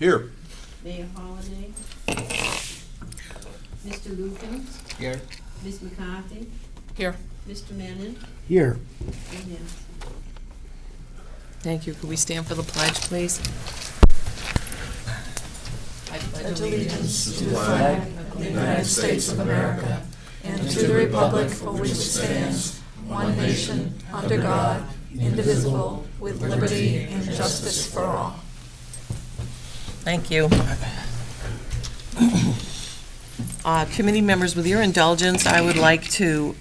Here. Mayor Holliday. Mr. Lukens. Here. Ms. McCarthy. Here. Mr. Menon. Here. And yes. Thank you. Could we stand for the pledge, please? I pledge allegiance to the flag of the United States of America and to the republic for which it stands, one nation, under God, indivisible, with liberty and justice for all. Thank you. Committee members, with your indulgence, I would like to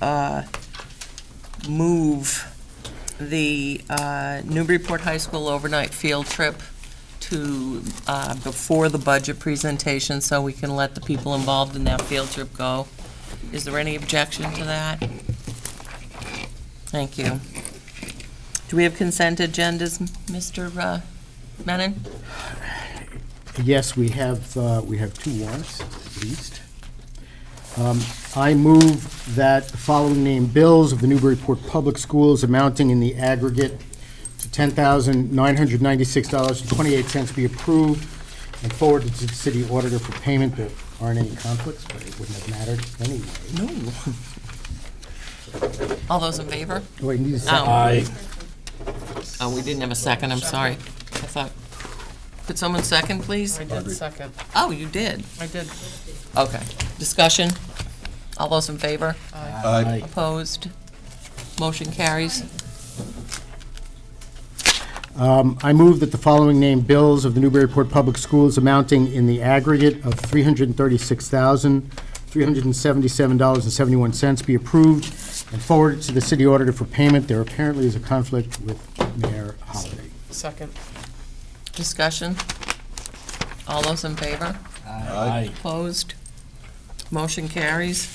move the Newburyport High School overnight field trip to before the budget presentation so we can let the people involved in that field trip go. Is there any objection to that? Thank you. Do we have consent agendas, Mr. Menon? Yes, we have 2 warrants, at least. I move that the following named bills of the Newburyport Public Schools amounting in the aggregate to $10,996.28 be approved and forwarded to the city auditor for payment. There aren't any conflicts, but it wouldn't have mattered anyway. No. All those in favor? Wait, need a second. Aye. Oh, we didn't have a second, I'm sorry. I thought, could someone second, please? I did second. Oh, you did? I did. Okay. Discussion? All those in favor? Aye. Opposed? Motion carries. I move that the following named bills of the Newburyport Public Schools amounting in the aggregate of $336,377.71 be approved and forwarded to the city auditor for payment. There apparently is a conflict with Mayor Holliday. Second. Discussion? All those in favor? Aye. Opposed? Motion carries.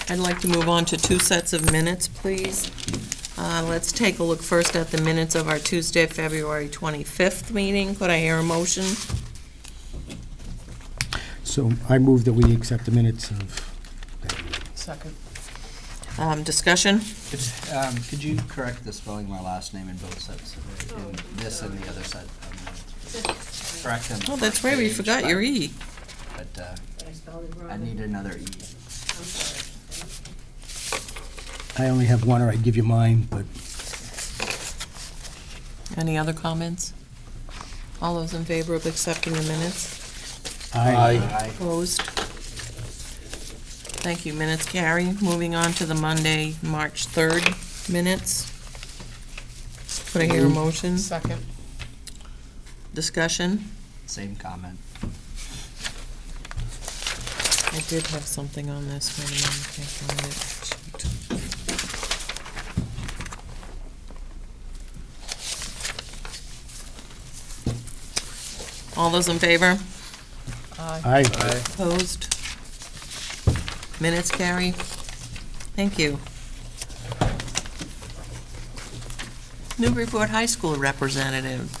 I'd like to move on to 2 sets of minutes, please. Let's take a look first at the minutes of our Tuesday, February 25th meeting. Could I hear a motion? So I move that we accept the minutes of that meeting. Second. Discussion? Could you correct the spelling of my last name in both sets, in this and the other set? Correct them. Oh, that's right, we forgot your E. But But I spelled it wrong. I need another E. I'm sorry. I only have one, or I'd give you mine, but Any other comments? All those in favor of accepting the minutes? I Opposed? Thank you, minutes carry. Moving on to the Monday, March 3rd minutes. Could I hear a motion? Second. Discussion? Same comment. I did have something on this, wait a minute, I can't find it. Shoot. All those in favor? Aye. Opposed? Minutes carry. Thank you. Newburyport High School representative.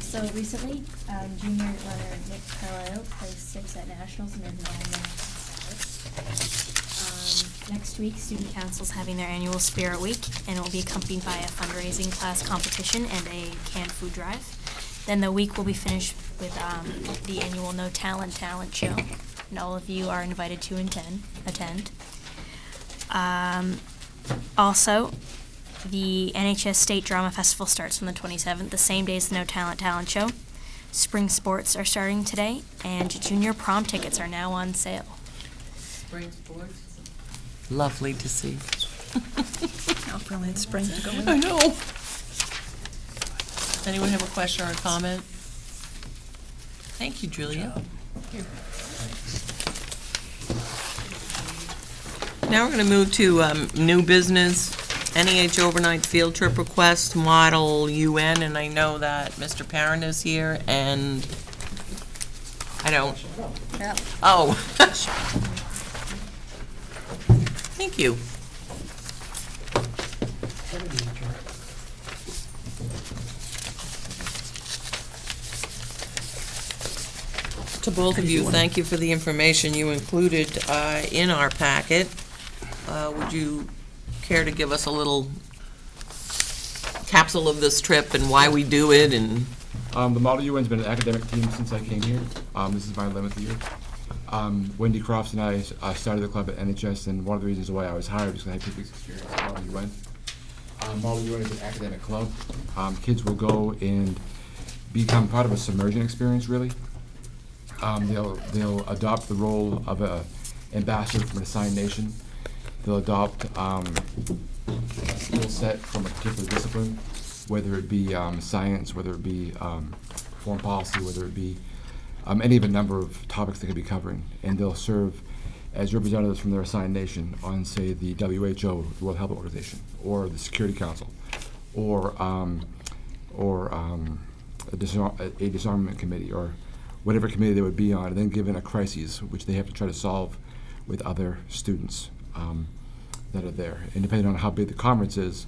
So recently, junior runner Nick Carlisle placed 6th at nationals and is now next week, student council's having their annual Spirit Week, and it will be accompanied by a fundraising class competition and a canned food drive. Then the week will be finished with the annual No Talent show, and all of you are invited to attend. Also, the NHS State Drama Festival starts on the 27th, the same day as the No Talent show. Spring sports are starting today, and junior prom tickets are now on sale. Spring sports. Lovely to see. Now for late spring to go in. I know. Anyone have a question or a comment? Thank you, Julia. Now we're going to move to new business. NEH overnight field trip request, Model UN, and I know that Mr. Parent is here, and I don't. Yep. Oh. Thank you. To both of you, thank you for the information you included in our packet. Would you care to give us a little capsule of this trip and why we do it and The Model UN's been an academic team since I came here. This is my 11th year. Wendy Crofts and I started the club at NHS, and one of the reasons why I was hired was because I had previous experience at Model UN. Model UN is an academic club. Kids will go and become part of a submersion experience, really. They'll adopt the role of an ambassador from an assigned nation. They'll adopt a skill set from a particular discipline, whether it be science, whether it be foreign policy, whether it be any of a number of topics they could be covering. And they'll serve as representatives from their assigned nation on, say, the WHO, the World Health Organization, or the Security Council, or a disarmament committee, or whatever committee they would be on, and then given a crisis, which they have to try to solve with other students that are there. And depending on how big the conference is,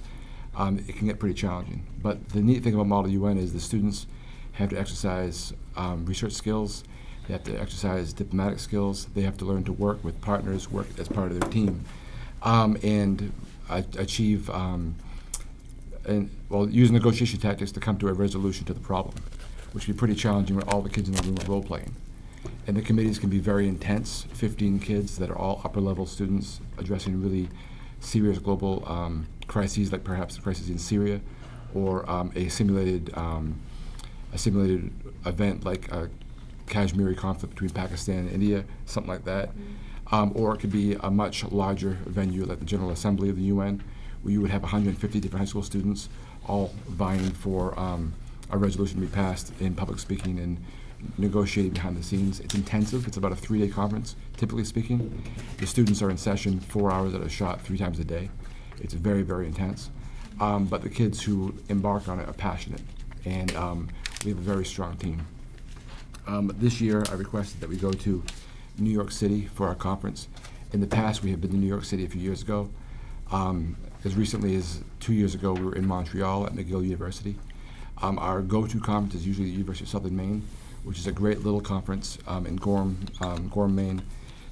it can get pretty challenging. But the neat thing about Model UN is the students have to exercise research skills, they have to exercise diplomatic skills, they have to learn to work with partners, work as part of their team, and achieve, use negotiation tactics to come to a resolution to the problem, which can be pretty challenging when all the kids in the room are role-playing. And the committees can be very intense, 15 kids that are all upper-level students addressing really serious global crises, like perhaps the crisis in Syria, or a simulated event like a Kashmiri conflict between Pakistan and India, something like that. Or it could be a much larger venue like the General Assembly of the UN, where you would have 150 different high school students all vying for a resolution to be passed in public speaking and negotiating behind the scenes. It's intensive. It's about a 3-day conference, typically speaking. The students are in session 4 hours at a shot, 3 times a day. It's very, very intense. But the kids who embark on it are passionate, and we have a very strong team. This year, I requested that we go to New York City for our conference. In the past, we have been to New York City a few years ago. As recently as 2 years ago, we were in Montreal at McGill University. Our go-to conference is usually the University of Southern Maine, which is a great little conference in Gorham, Maine.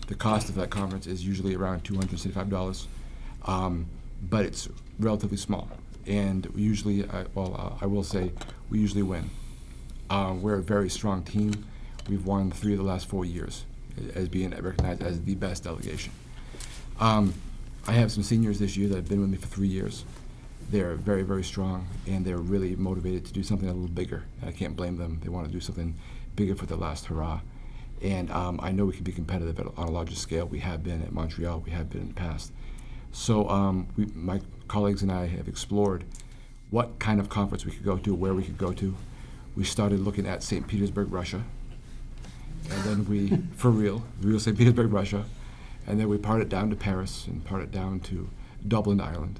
The cost of that conference is usually around $275, but it's relatively small. And we usually, I will say, we usually win. We're a very strong team. We've won 3 of the last 4 years as being recognized as the best delegation. I have some seniors this year that have been with me for 3 years. They're very, very strong, and they're really motivated to do something a little bigger. I can't blame them. They want to do something bigger for the last hurrah. And I know we can be competitive on a larger scale. We have been at Montreal. We have been in the past. So my colleagues and I have explored what kind of conference we could go to, where we could go to. We started looking at St. Petersburg, Russia. And then we, for real St. Petersburg, Russia. And then we parted down to Paris and parted down to Dublin, Ireland.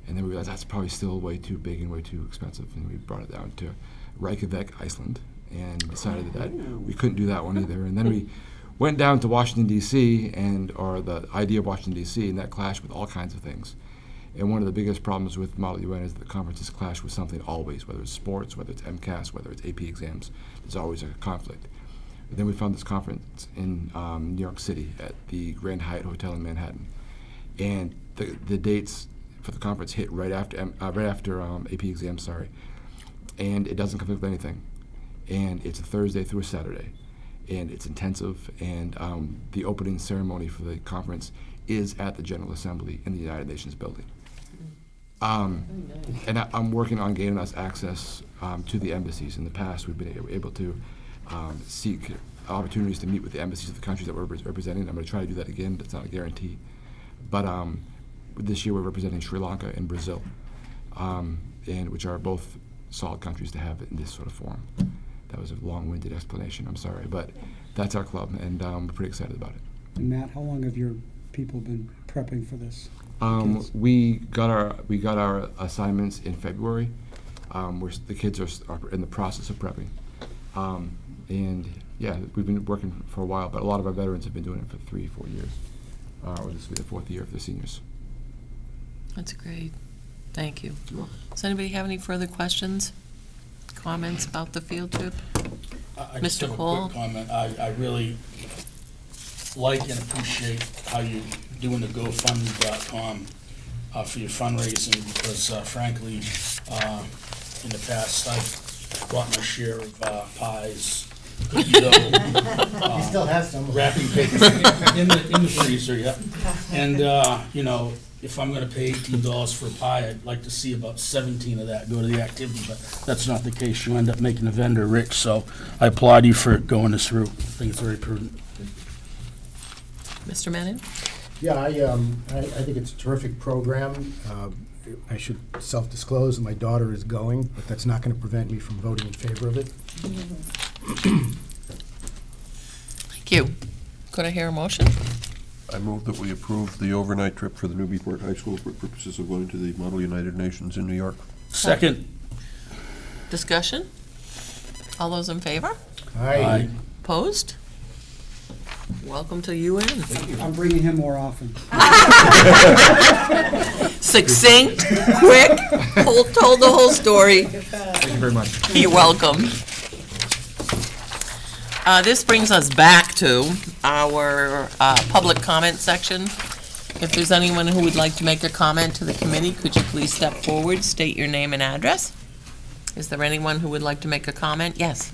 And then we realized that's probably still way too big and way too expensive. And we brought it down to Reykjavik, Iceland, and decided that we couldn't do that one either. And then we went down to Washington, D.C., or the idea of Washington, D.C., and that clashed with all kinds of things. And one of the biggest problems with Model UN is that the conferences clash with something always, whether it's sports, whether it's MCAS, whether it's AP exams. There's always a conflict. And then we found this conference in New York City at the Grand Hyatt Hotel in Manhattan. And the dates for the conference hit right after AP exams, and it doesn't conflict with anything. And it's a Thursday through a Saturday, and it's intensive, and the opening ceremony for the conference is at the General Assembly in the United Nations building. And I'm working on gaining us access to the embassies. In the past, we've been able to seek opportunities to meet with the embassies of the countries that we're representing. I'm going to try to do that again. That's not a guarantee. But this year we're representing Sri Lanka and Brazil, and which are both solid countries to have in this sort of forum. That was a long-winded explanation, I'm sorry, but that's our club, and we're pretty excited about it. And Matt, how long have your people been prepping for this? We got our assignments in February. The kids are in the process of prepping, and yeah, we've been working for a while. But a lot of our veterans have been doing it for 3-4 years, or this will be the 4th year for the seniors. That's great. Thank you. Does anybody have any further questions, comments about the field trip? I just have a quick comment. I really like and appreciate how you're doing the GoFundMe.com for your fundraising, because frankly, in the past, I've bought my share of pies, cookie dough. He still has some. Wrapping paper in the freezer, yeah. And, you know, if I'm gonna pay $18 for a pie, I'd like to see about 17 of that go to the activity, but that's not the case. You end up making the vendor rich, so I applaud you for going this route. I think it's very prudent. Mr. Menon? Yeah, I think it's a terrific program. I should self-disclose that my daughter is going, but that's not going to prevent me from voting in favor of it. Thank you. Could I hear a motion? I move that we approve the overnight trip for the Newburyport High School for purposes of going to the Model United Nations in New York. Second. Discussion? All those in favor? Aye. Opposed? Welcome to UN. I'm bringing him more often. Succinct, quick, told the whole story. Thank you very much. You're welcome. This brings us back to our public comment section. If there's anyone who would like to make a comment to the committee, could you please step forward, state your name and address? Is there anyone who would like to make a comment? Yes.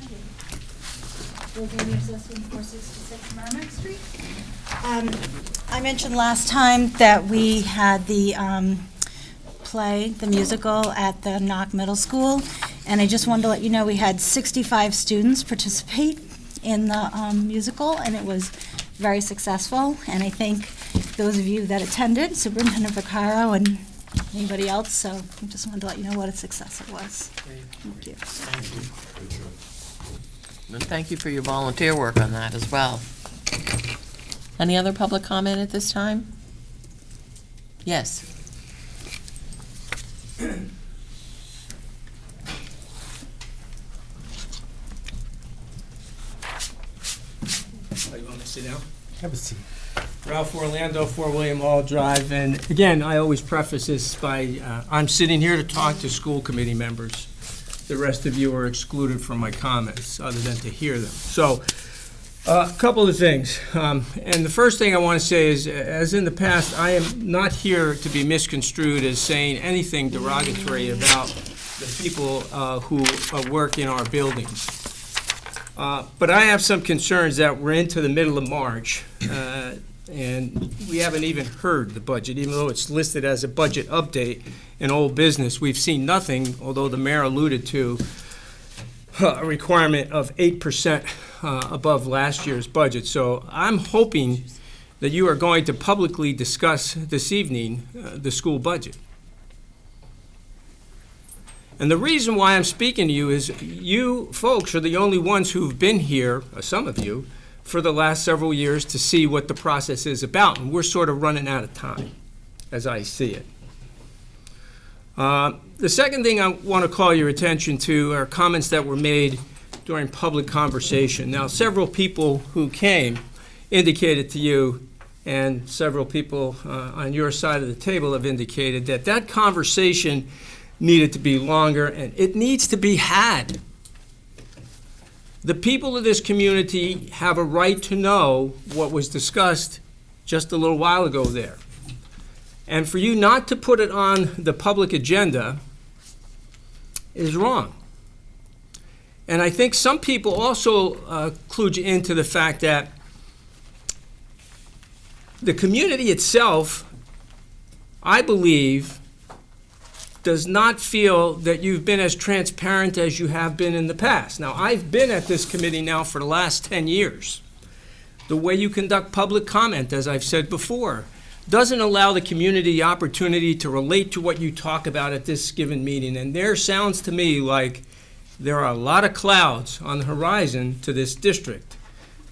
Virginia Sussman, 466 Merrimack Street. I mentioned last time that we had the play, the musical, at the Knock Middle School, and I just wanted to let you know we had 65 students participate in the musical, and it was very successful, and I thank those of you that attended, Superintendent Vaccaro and anybody else, so I just wanted to let you know what a success it was. Thank you. And thank you for your volunteer work on that as well. Any other public comment at this time? Yes. You want me to sit down? Have a seat. Ralph Orlando, 4 William Hall Drive, and again, I always preface this by, I'm sitting here to talk to school committee members. The rest of you are excluded from my comments, other than to hear them. So, a couple of things. And the first thing I want to say is, as in the past, I am not here to be misconstrued as saying anything derogatory about the people who work in our buildings. But I have some concerns that we're into the middle of March, and we haven't even heard the budget, even though it's listed as a budget update in old business. We've seen nothing, although the mayor alluded to a requirement of 8% above last year's budget. So I'm hoping that you are going to publicly discuss this evening the school budget. And the reason why I'm speaking to you is you folks are the only ones who've been here, some of you, for the last several years to see what the process is about. And we're sort of running out of time, as I see it. The second thing I want to call your attention to are comments that were made during public conversation. Now, several people who came indicated to you, and several people on your side of the table have indicated that that conversation needed to be longer, and it needs to be had. The people of this community have a right to know what was discussed just a little while ago there. And for you not to put it on the public agenda is wrong. And I think some people also clue you into the fact that the community itself, I believe, does not feel that you've been as transparent as you have been in the past. Now, I've been at this committee now for the last 10 years. The way you conduct public comment, as I've said before, doesn't allow the community the opportunity to relate to what you talk about at this given meeting. And there sounds to me like there are a lot of clouds on the horizon to this district.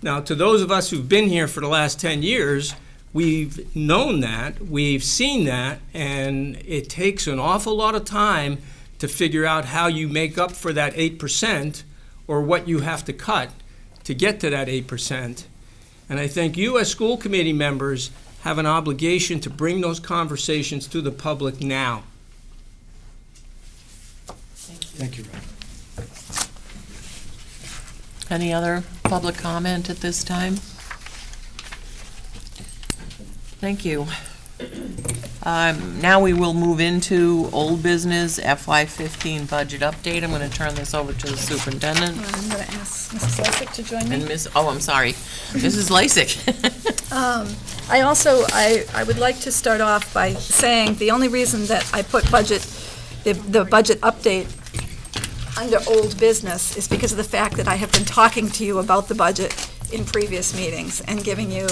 Now, to those of us who've been here for the last 10 years, we've known that, we've seen that, and it takes an awful lot of time to figure out how you make up for that 8% or what you have to cut to get to that 8%. And I think you as school committee members have an obligation to bring those conversations to the public now. Thank you, Ralph. Any other public comment at this time? Thank you. Now we will move into old business, FY15 budget update. I'm going to turn this over to the superintendent. I'm going to ask Mrs. Lesick to join And me. I'm sorry, Mrs. Lasik. I would like to start off by saying the only reason that I put the budget update under old business is because of the fact that I have been talking to you about the budget in previous meetings and giving you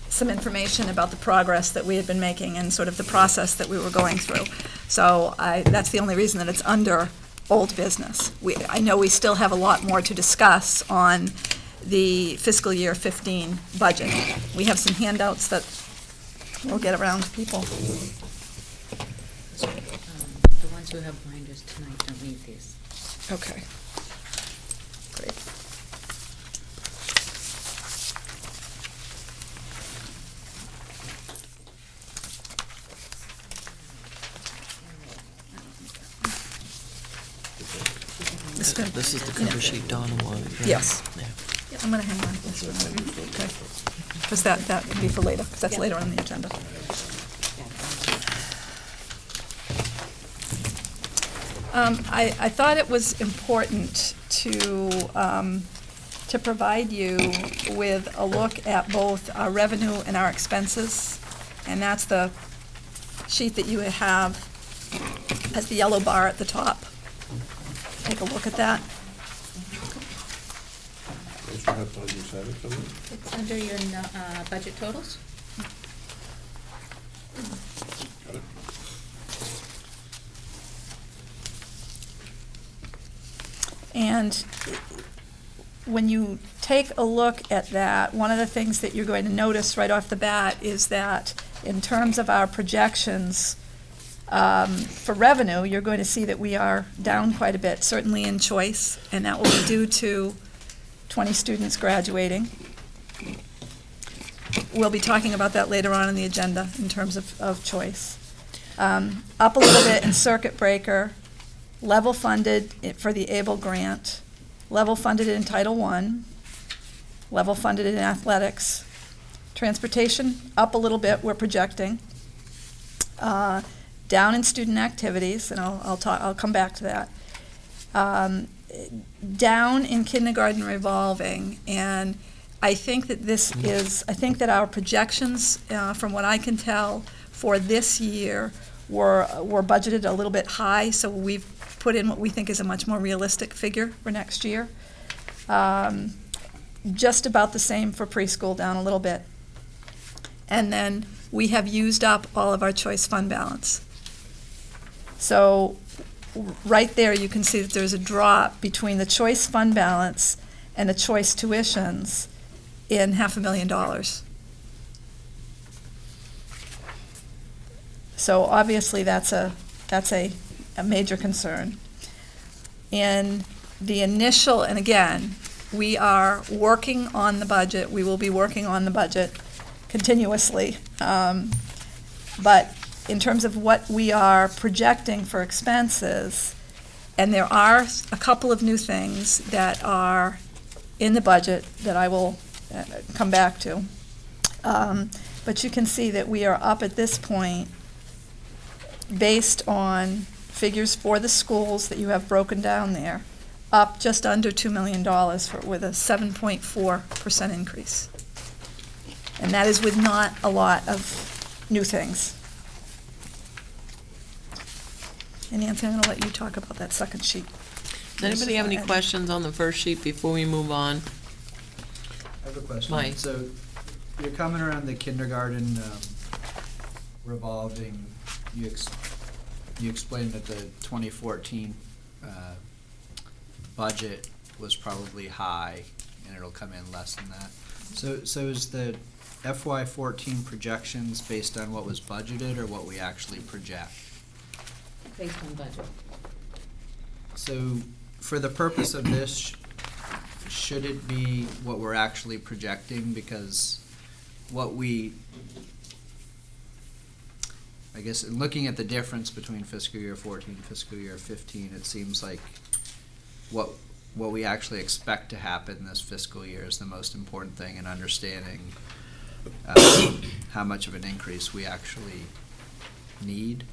some information about the progress that we had been making and sort of the process that we were going through. So that's the only reason that it's under old business. I know we still have a lot more to discuss on the fiscal year 15 budget. We have some handouts that we'll get around to people. The ones who have binders tonight don't need these. Okay. Great. This is the cover sheet Donna wanted. right? Yes. Yeah. I'm going to hang on to this one, okay? Because that can be for later, because that's later on the agenda. I thought it was important to provide you with a look at both our revenue and our expenses, and that's the sheet that you have as the yellow bar at the top. Take a look at that. It's under your budget totals? And when you take a look at that, one of the things that you're going to notice right off the bat is that in terms of our projections for revenue, you're going to see that we are down quite a bit, certainly in choice, and that will be due to 20 students graduating. We'll be talking about that later on in the agenda in terms of choice. Up a little bit in circuit breaker, level funded for the ABLE grant, level funded in Title I, level funded in athletics. Transportation, up a little bit, we're projecting. Down in student activities, and I'll come back to that. Down in kindergarten revolving, and I think that our projections, from what I can tell, for this year were budgeted a little bit high, so we've put in what we think is a much more realistic figure for next year. Just about the same for preschool, down a little bit. And then we have used up all of our choice fund balance. So right there you can see that there's a drop between the choice fund balance and the choice tuitions in $500,000. So obviously that's a major concern. In the initial, and again, we are working on the budget. We will be working on the budget continuously. But in terms of what we are projecting for expenses, and there are a couple of new things that are in the budget that I will come back to. But you can see that we are up at this point based on figures for the schools that you have broken down there, up just under $2 million with a 7.4% increase. And that is with not a lot of new things. And Nancy, I'm going to let you talk about that second sheet. Does anybody have any questions on the first sheet before we move on? I have a question. Mike. So you're coming around the kindergarten revolving, you explained that the 2014 budget was probably high and it'll come in less than that. So is the FY14 projections based on what was budgeted or what we actually project? Based on budget. So for the purpose of this, should it be what we're actually projecting? Because I guess in looking at the difference between fiscal year 14 and fiscal year 15, it seems like what we actually expect to happen this fiscal year is the most important thing in understanding how much of an increase we actually need.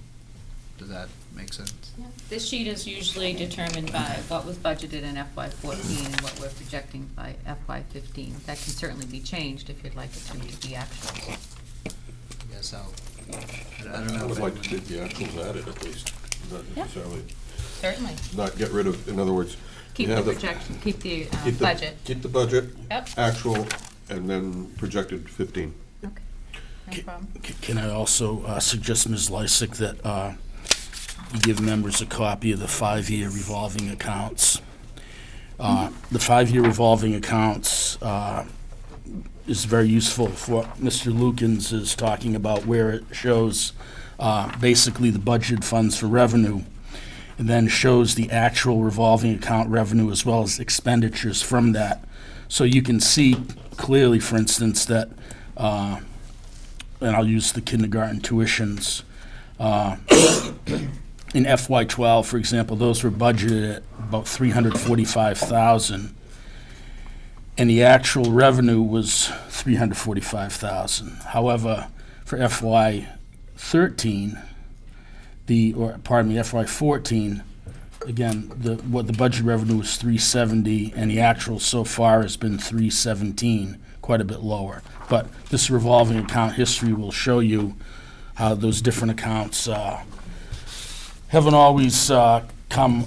Does that make sense? This sheet is usually determined by what was budgeted in FY14 and what we're projecting by FY15. That can certainly be changed if you'd like it to be actuals. I guess I don't know. I would like to see the actuals added at least, not Yeah. necessarily, Certainly. not get rid of, in other words. Keep you the have projection, keep the keep the- budget. Keep the budget. Yep. Actual, and then projected 15. Okay, no problem. Can I also suggest, Ms. Lysick, that you give members a copy of the 5-year revolving accounts? The 5-year revolving accounts is very useful for what Mr. Lukens is talking about, where it shows basically the budget funds for revenue, and then shows the actual revolving account revenue as well as expenditures from that. So you can see clearly, for instance, that, and I'll use the kindergarten tuitions, in FY12, for example, those were budgeted at about $345,000, and the actual revenue was $345,000. However, for FY13, FY14, again, what the budget revenue was $370, and the actual so far has been $317, quite a bit lower. But this revolving account history will show you how those different accounts haven't always come,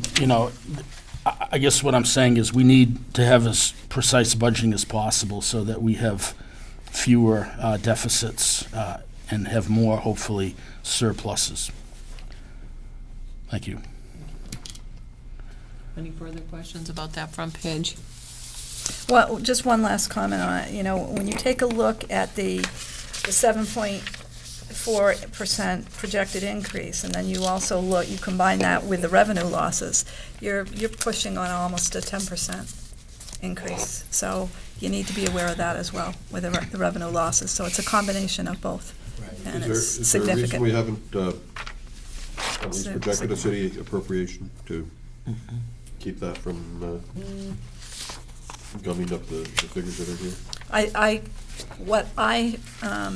I guess what I'm saying is we need to have as precise budgeting as possible so that we have fewer deficits and have more, hopefully, surpluses. Thank you. Any further questions about that front page? Well, just one last comment on it. When you take a look at the 7.4% projected increase, and then you also you combine that with the revenue losses, you're pushing on almost a 10% increase. So you need to be aware of that as well with the revenue losses. So it's a combination of both, and it's Is there a reason significant. we haven't at least projected a city appropriation to keep that from gumming up the figures that are here? What I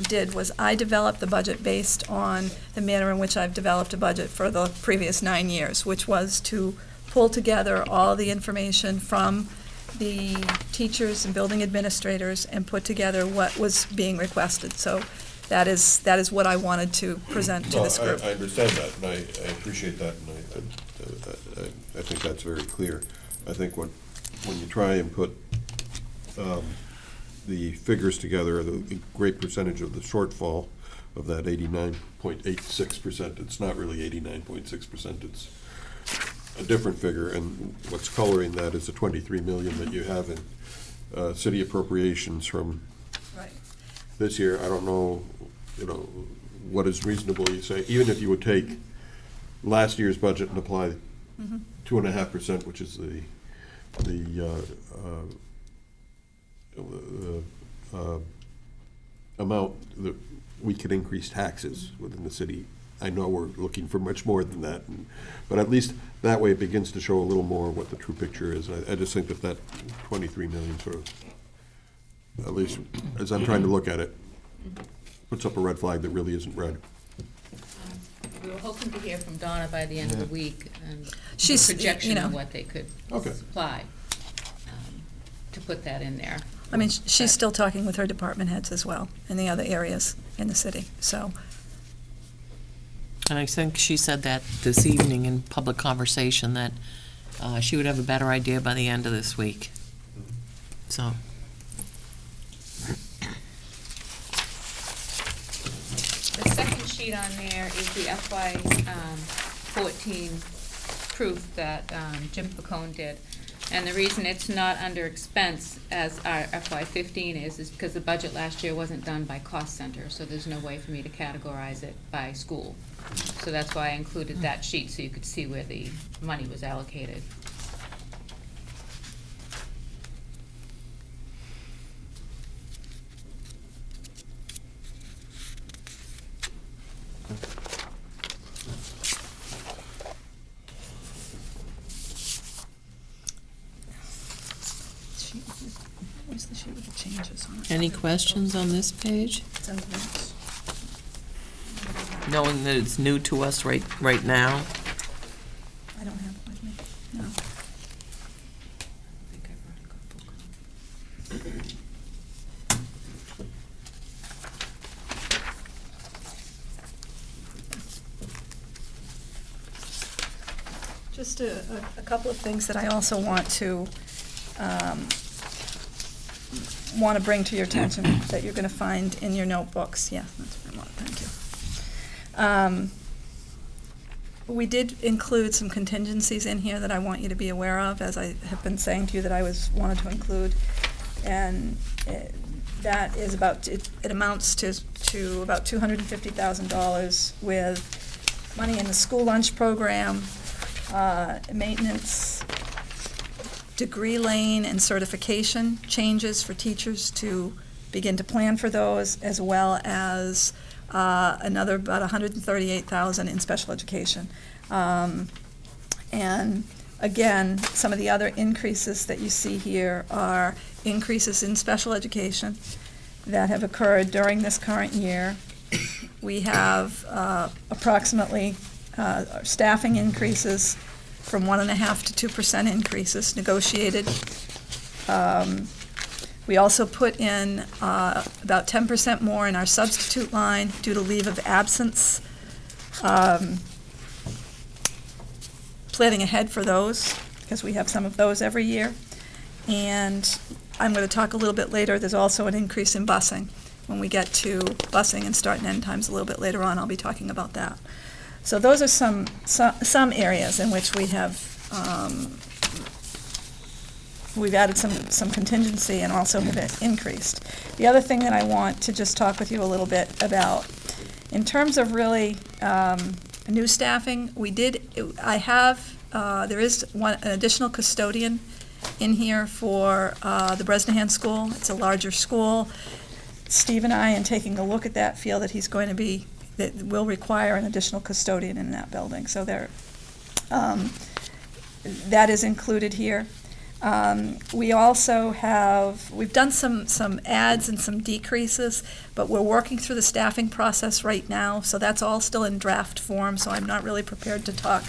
did was I developed the budget based on the manner in which I've developed a budget for the previous 9 years, which was to pull together all the information from the teachers and building administrators and put together what was being requested. So that is what I wanted to present to this group. I understand that, and I appreciate that, and I think that's very clear. I think when you try and put the figures together, the great percentage of the shortfall of that 89.86%, it's not really 89.6%, it's a different figure, and what's coloring that is the 23 million that you have in city appropriations from this year. I don't know, what is reasonable, you say, even if you would take last year's budget and apply 2.5%, which is the amount that we could increase taxes within the city. I know we're looking for much more than that, but at least that way it begins to show a little more what the true picture is. I just think that 23 million sort of, at least as I'm trying to look at it, puts up a red flag that really isn't red. We were hoping to hear from Donna by the end of the week, and She's, a projection of what they could Okay. supply to put that in there. I mean, she's still talking with her department heads as well in the other areas in the city, so. And I think she said that this evening in public conversation, that she would have a better idea by the end of this week. So. The second sheet on there is the FY14 proof that Jim Pacone did. And the reason it's not under expense as our FY15 is because the budget last year wasn't done by cost center, so there's no way for me to categorize it by school. So that's why I included that sheet, so you could see where the money was allocated. Where's the sheet with the changes on it? Any questions on this page? It's on the notes. knowing that it's new to us right now. I don't have it with me, no. Just a couple of things that I also want to bring to your attention that you're going to find in your notebooks. Yeah, that's what I want, thank you. We did include some contingencies in here that I want you to be aware of, as I have been saying to you that I wanted to include. And that is it amounts to about $250,000 with money in the school lunch program, maintenance, degree lane and certification changes for teachers to begin to plan for those, as well as another about $138,000 in special education. And again, some of the other increases that you see here are increases in special education that have occurred during this current year. We have approximately staffing increases from 1.5% to 2% increases negotiated. We also put in about 10% more in our substitute line due to leave of absence. Planning ahead for those, because we have some of those every year. And I'm going to talk a little bit later, there's also an increase in busing. When we get to busing and start and end times a little bit later on, I'll be talking about that. So those are some areas in which we have we've added some contingency and also have increased. The other thing that I want to just talk with you a little bit about, in terms of really new staffing, there is an additional custodian in here for the Bresnahan School. It's a larger school. Steve and I, in taking a look at that, feel that that will require an additional custodian in that building. So that is included here. We also we've done some adds and some decreases, but we're working through the staffing process right now, so that's all still in draft form, so I'm not really prepared to talk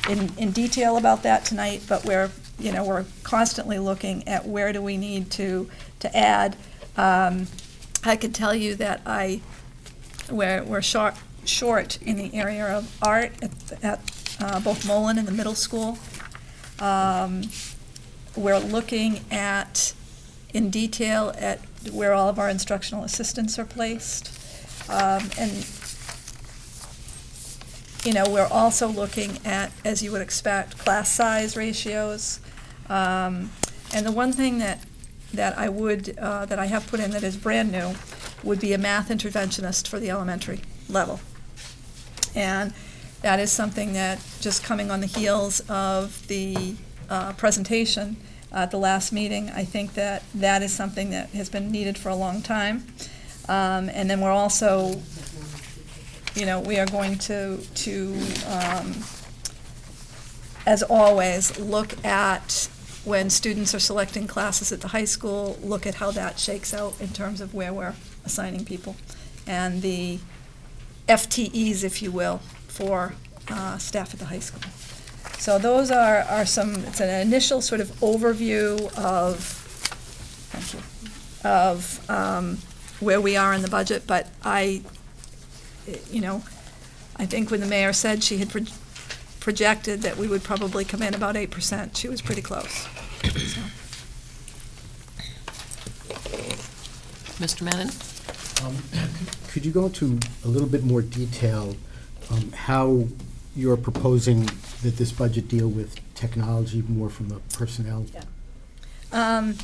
in detail about that tonight, but we're constantly looking at where do we need to add. I can tell you that we're short in the area of art at both Mullen and the middle school. We're looking in detail at where all of our instructional assistants are placed. And we're also looking at, as you would expect, class size ratios. And the one thing that I have put in that is brand new would be a math interventionist for the elementary level. And that is something that, just coming on the heels of the presentation at the last meeting, I think that is something that has been needed for a long time. And then we're also, we are going to as always, look at, when students are selecting classes at the high school, look at how that shakes out in terms of where we're assigning people, and the FTEs, if you will, for staff at the high school. So those are it's an initial sort of overview of where we are in the budget, but I think when the mayor said she had projected that we would probably come in about 8%, she was pretty close. So. Mr. Madden? Could you go into a little bit more detail how you're proposing that this budget deal with technology more from the personnel? Yeah. I'm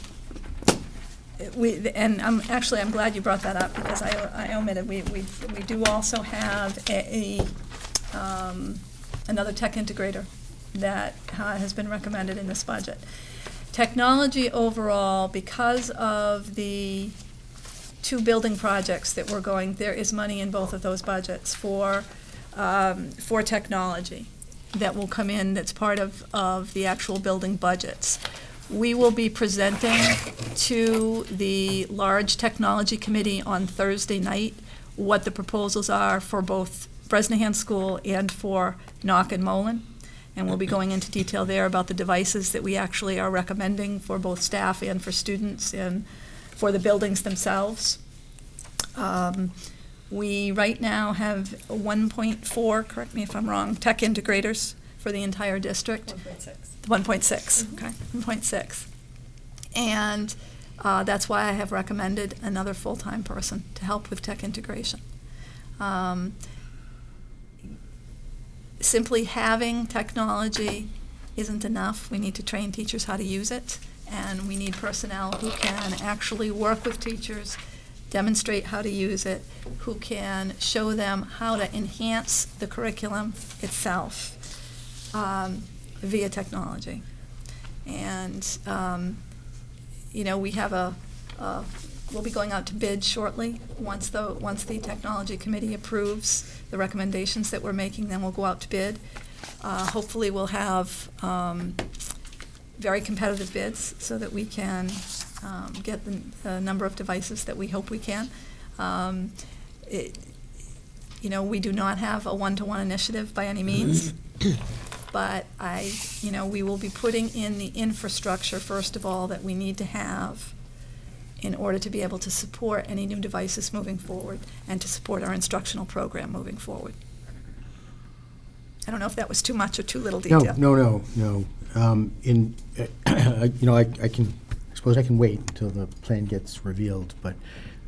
glad you brought that up, because I omitted. We do also have another tech integrator that has been recommended in this budget. Technology overall, because of the 2 building projects that we're going, there is money in both of those budgets for technology that will come in, that's part of the actual building budgets. We will be presenting to the large technology committee on Thursday night what the proposals are for both Bresnahan School and for Knock and Mullen. And we'll be going into detail there about the devices that we actually are recommending for both staff and for students and for the buildings themselves. We right now have 1.4, correct me if I'm wrong, tech integrators for the entire district. 1.6, okay, 1.6. And that's why I have recommended another full-time person to help with tech integration. Simply having technology isn't enough. We need to train teachers how to use it, and we need personnel who can actually work with teachers, demonstrate how to use it, who can show them how to enhance the curriculum itself via technology. And, you know, we have we'll be going out to bid shortly. Once the technology committee approves the recommendations that we're making, then we'll go out to bid. Hopefully we'll have very competitive bids so that we can get the number of devices that we hope we can. You know, we do not have a one-to-one initiative by any means, but we will be putting in the infrastructure, first of all, that we need to have in order to be able to support any new devices moving forward and to support our instructional program moving forward. I don't know if that was too much or too little detail. No. I suppose I can wait until the plan gets revealed, but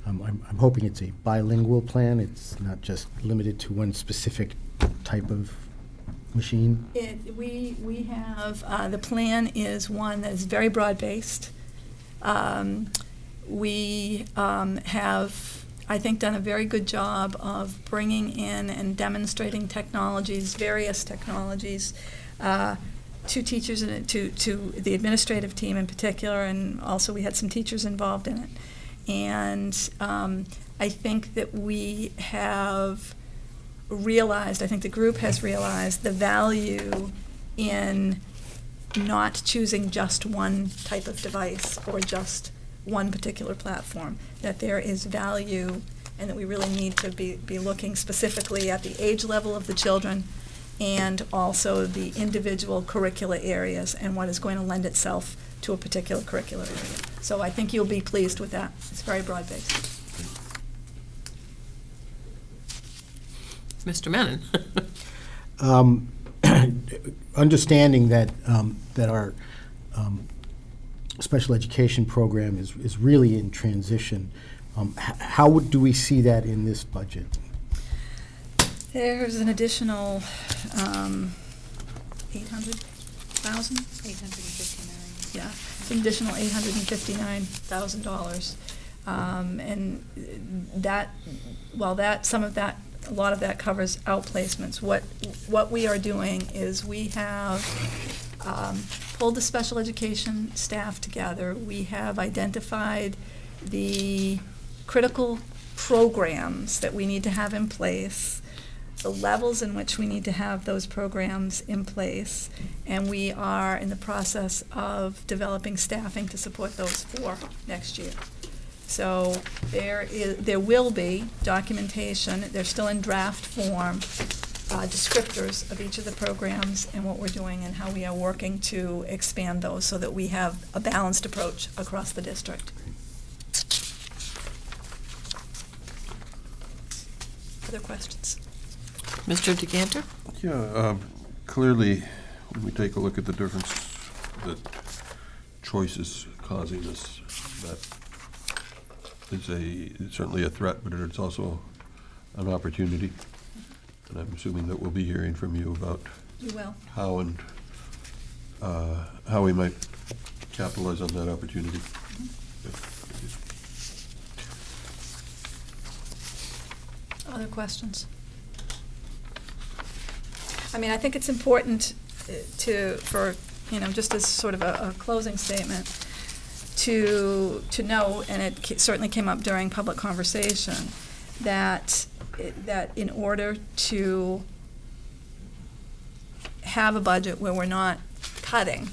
I'm hoping it's a bilingual plan. It's not just limited to one specific type of machine. We have, the plan is one that is very broad-based. We have, I think, done a very good job of bringing in and demonstrating technologies, various technologies, to teachers and to the administrative team in particular, and also we had some teachers involved in it. And I think that we have realized, I think the group has realized the value in not choosing just one type of device or just one particular platform, that there is value and that we really need to be looking specifically at the age level of the children and also the individual curricula areas and what is going to lend itself to a particular curricular area. So I think you'll be pleased with that. It's very broad-based. Mr. Menon. Understanding that our special education program is really in transition, how do we see that in this budget? There's an additional 800,000? 859. Yeah, it's an additional $859,000. And that, well, a lot of that covers outplacements. What we are doing is we have pulled the special education staff together. We have identified the critical programs that we need to have in place, the levels in which we need to have those programs in place, and we are in the process of developing staffing to support those for next year. So there will be documentation, they're still in draft form, descriptors of each of the programs and what we're doing and how we are working to expand those so that we have a balanced approach across the district. Other questions? Mr. DeCanter? Yeah, clearly, when we take a look at the difference that choice is causing us, that is certainly a threat, but it's also an opportunity. And I'm assuming that we'll be hearing from you about how we might capitalize on that opportunity. Other questions? I mean, I think it's important just as sort of a closing statement, to know, and it certainly came up during public conversation, that in order to have a budget where we're not cutting,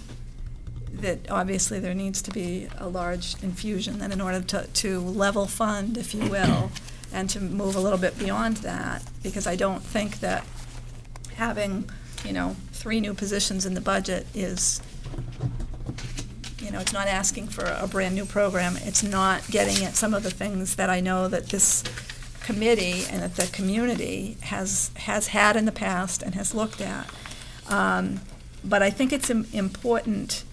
that obviously there needs to be a large infusion, that in order to level fund, if you will, and to move a little bit beyond that, because I don't think that having, 3 new positions in the budget is, it's not asking for a brand-new program. It's not getting at some of the things that I know that this committee and that the community has had in the past and has looked at. But I think it's important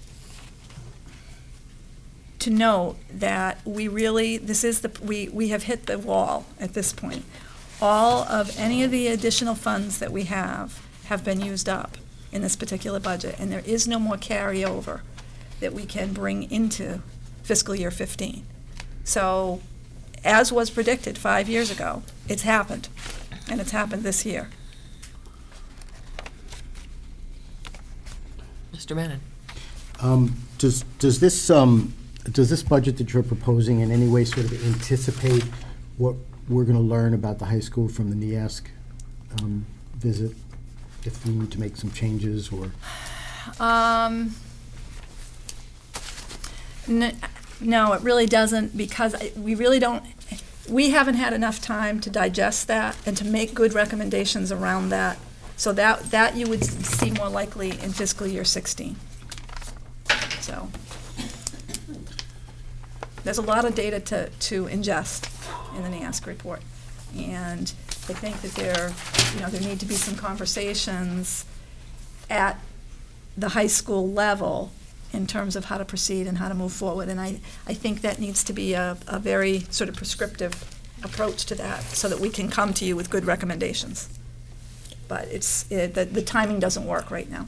to note that we have hit the wall at this point. All of any of the additional funds that we have been used up in this particular budget, and there is no more carryover that we can bring into fiscal year 15. So, as was predicted 5 years ago, it's happened, and it's happened this year. Mr. Menon? Does this budget that you're proposing in any way sort of anticipate what we're going to learn about the high school from the NEASC visit, if we need to make some changes or? No, it really doesn't, because we haven't had enough time to digest that and to make good recommendations around that. So that you would see more likely in fiscal year 16. So there's a lot of data to ingest in the NEASC report. And I think that there need to be some conversations at the high school level in terms of how to proceed and how to move forward. And I think that needs to be a very sort of prescriptive approach to that, so that we can come to you with good recommendations. But the timing doesn't work right now.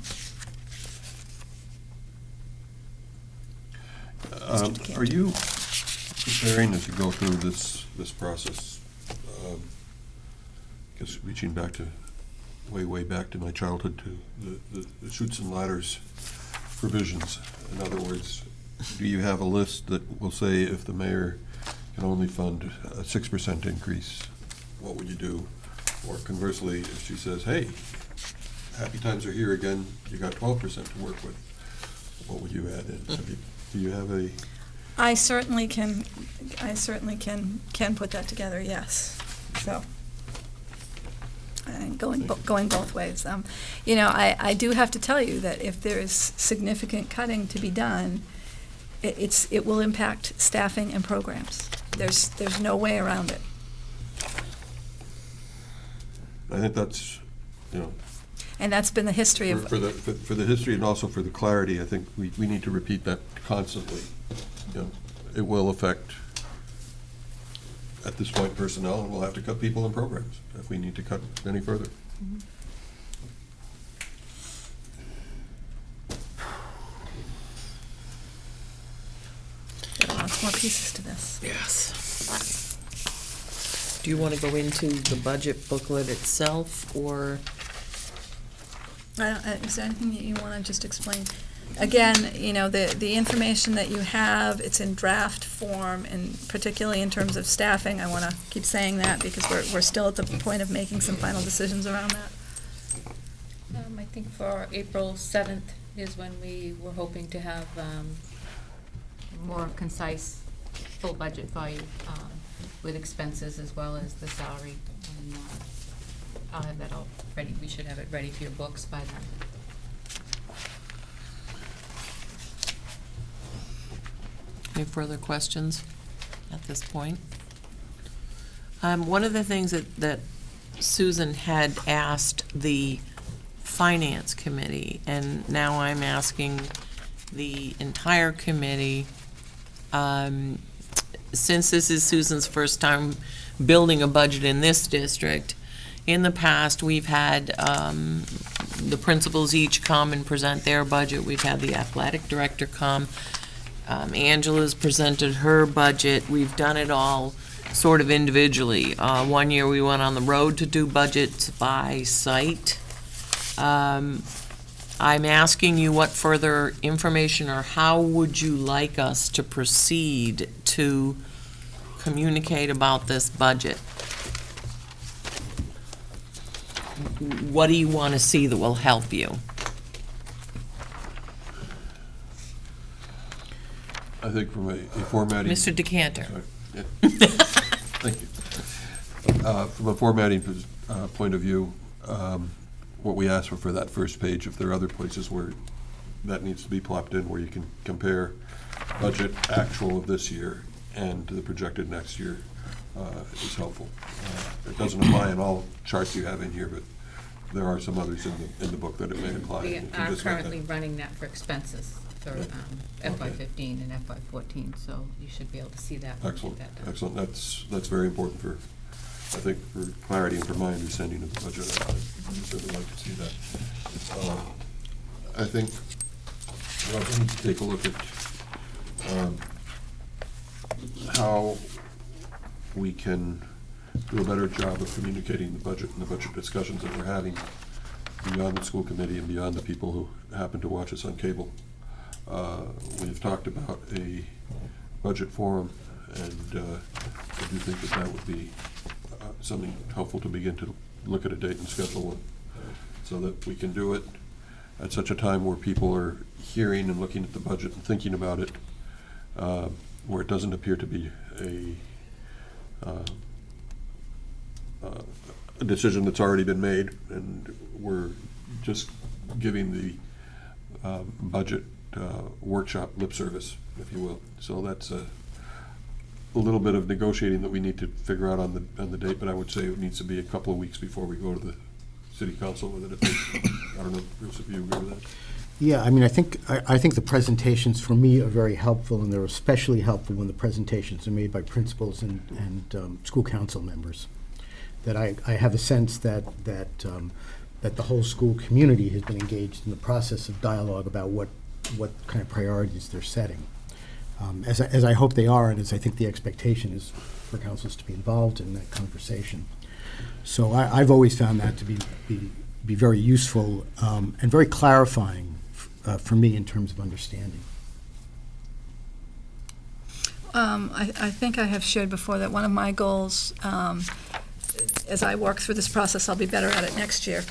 Are you preparing, as you go through this process, I guess reaching back to way back to my childhood, to the chutes and ladders provisions? In other words, do you have a list that will say if the mayor can only fund a 6% increase, what would you do? Or conversely, if she says, hey, happy times are here again, you got 12% to work with, what would you add in? Do you have a? I certainly can put that together, yes. So, and going both ways. I do have to tell you that if there is significant cutting to be done, it will impact staffing and programs. There's no way around it. I think that's, and that's been the history of for the history, and also for the clarity. I think we need to repeat that constantly. It will affect, at this point, personnel, and we'll have to cut people in programs if we need to cut any further. Mm-hmm. There are lots more pieces to this. Yes. Do you want to go into the budget booklet itself, or? Is there anything that you want to just explain? Again, the information that you have, it's in draft form, and particularly in terms of staffing, I want to keep saying that because we're still at the point of making some final decisions around that. I think for April 7th is when we were hoping to have more concise, full budget for you, with expenses as well as the salary. And I'll have that all ready. We should have it ready for your books by then. Any further questions at this point? One of the things that Susan had asked the Finance Committee, and now I'm asking the entire committee, since this is Susan's first time building a budget in this district, in the past we've had the principals each come and present their budget. We've had the athletic director come. Angela's presented her budget. We've done it all sort of individually. One year we went on the road to do budgets by site. I'm asking you what further information, or how would you like us to proceed to communicate about this budget? What do you want to see that will help you? I think from a formatting. Mr. Decanter. Sorry. Yeah. Thank you. From a formatting point of view, what we asked for that first page, if there are other places where that needs to be plopped in, where you can compare budget actual of this year and the projected next year, is helpful. It doesn't apply in all charts you have in here, but there are some others in the book that it may apply. We You can are just make currently that. running that for expenses for FY15 and FY14, so you should be able to see that. when we Excellent, get that done. excellent. That's very important for, I think, for clarity and for my understanding of the budget. I'd certainly like to see that. I think we'll need to take a look at how we can do a better job of communicating the budget and the budget discussions that we're having beyond the school committee and beyond the people who happen to watch us on cable. We've talked about a budget forum, and I do think that that would be something helpful to begin to look at a date and schedule one, so that we can do it at such a time where people are hearing and looking at the budget and thinking about it, where it doesn't appear to be a decision that's already been made, and we're just giving the budget workshop lip service, if you will. So that's a little bit of negotiating that we need to figure out on the date, but I would say it needs to be a couple of weeks before we go to the city council with it. I don't know, Bruce, if you agree with that. Yeah, I mean, I think the presentations for me are very helpful, and they're especially helpful when the presentations are made by principals and school council members. That I have a sense that the whole school community has been engaged in the process of dialogue about what kind of priorities they're setting. As I hope they are, and as I think the expectation is for councils to be involved in that conversation. So I've always found that to be very useful and very clarifying for me in terms of understanding. I think I have shared before that one of my goals, as I work through this process, I'll be better at it next year,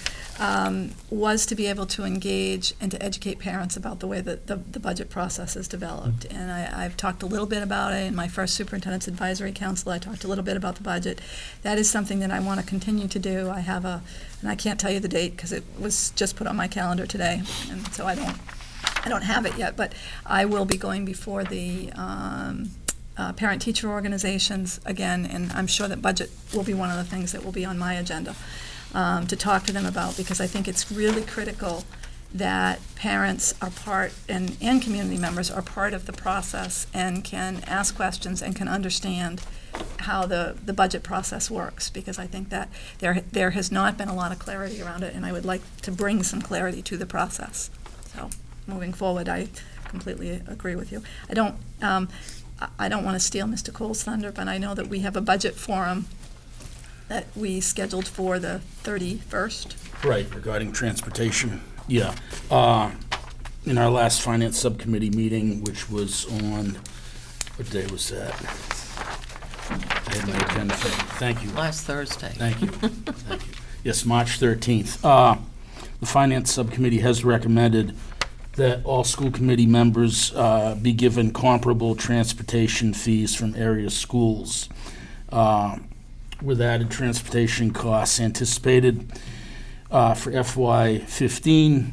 was to be able to engage and to educate parents about the way that the budget process is developed. And I've talked a little bit about it in my first Superintendent's Advisory Council. I talked a little bit about the budget. That is something that I want to continue to do. I have and I can't tell you the date because it was just put on my calendar today, and so I don't have it yet, but I will be going before the parent-teacher organizations again, and I'm sure that budget will be one of the things that will be on my agenda to talk to them about, because I think it's really critical that parents are part, and community members are part of the process and can ask questions and can understand how the budget process works, because I think that there has not been a lot of clarity around it, and I would like to bring some clarity to the process. So moving forward, I completely agree with you. I don't want to steal Mr. Cole's thunder, but I know that we have a budget forum that we scheduled for the 31st. Right, regarding transportation, yeah. In our last finance subcommittee meeting, which was on, what day was that? I had my agenda. Thank you. Last Thursday. Thank you. Thank you. Yes, March 13th. The finance subcommittee has recommended that all school committee members be given comparable transportation fees from area schools, with added transportation costs anticipated for FY15.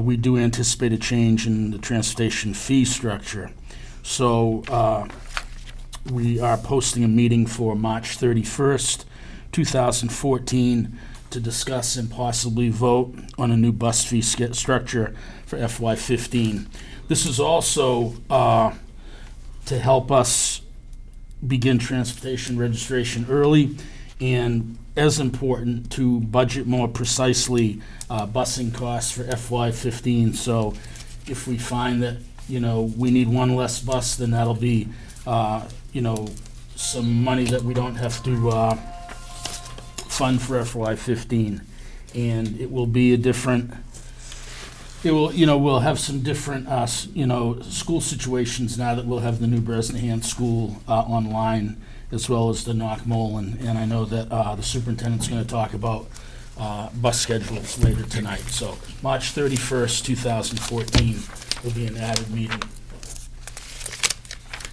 We do anticipate a change in the transportation fee structure. So we are posting a meeting for March 31st, 2014, to discuss and possibly vote on a new bus fee structure for FY15. This is also to help us begin transportation registration early, and as important, to budget more precisely busing costs for FY15. So if we find that, we need one less bus, then that'll be, some money that we don't have to fund for FY15. And it will be a different, we'll have some different, school situations now that we'll have the new Bresnahan School online, as well as the Knockmole, and I know that the superintendent's going to talk about bus schedules later tonight. So March 31st, 2014 will be an added meeting.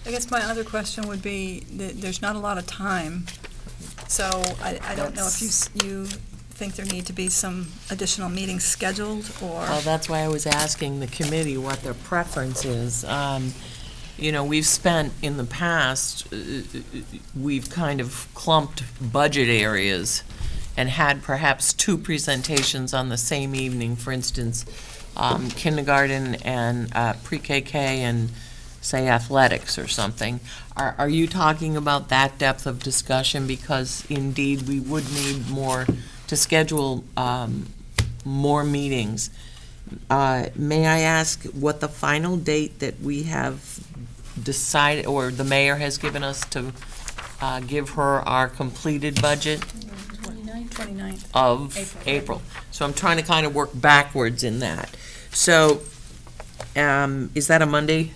I guess my other question would be that there's not a lot of time So I don't know if you think there need to be some additional meetings scheduled, or? Well, that's why I was asking the committee what their preference is. You know, we've spent, in the past, we've kind of clumped budget areas and had perhaps 2 presentations on the same evening. For instance, kindergarten and pre-KK and, say, athletics or something. Are you talking about that depth of discussion? Because indeed, we would need more to schedule more meetings. May I ask what the final date that we have decided, or the mayor has given us to give her our completed budget? 29th. Of April. So I'm trying to kind of work backwards in that. So, is that a Monday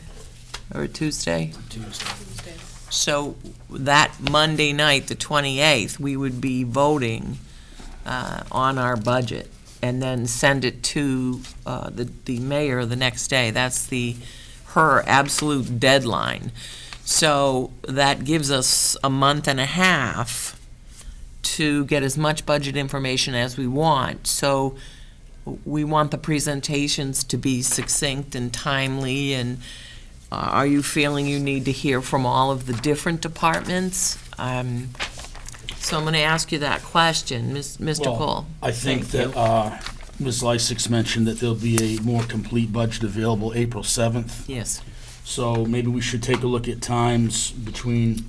or a Tuesday? Tuesday. So that Monday night, the 28th, we would be voting on our budget and then send it to the mayor the next day. That's her absolute deadline. So that gives us a month and a half to get as much budget information as we want. So we want the presentations to be succinct and timely, and are you feeling you need to hear from all of the different departments? So I'm going to ask you that question, Mr. Well, Cole. I think that Ms. Lysick mentioned that there'll be a more complete budget available April 7th. Yes. So maybe we should take a look at times between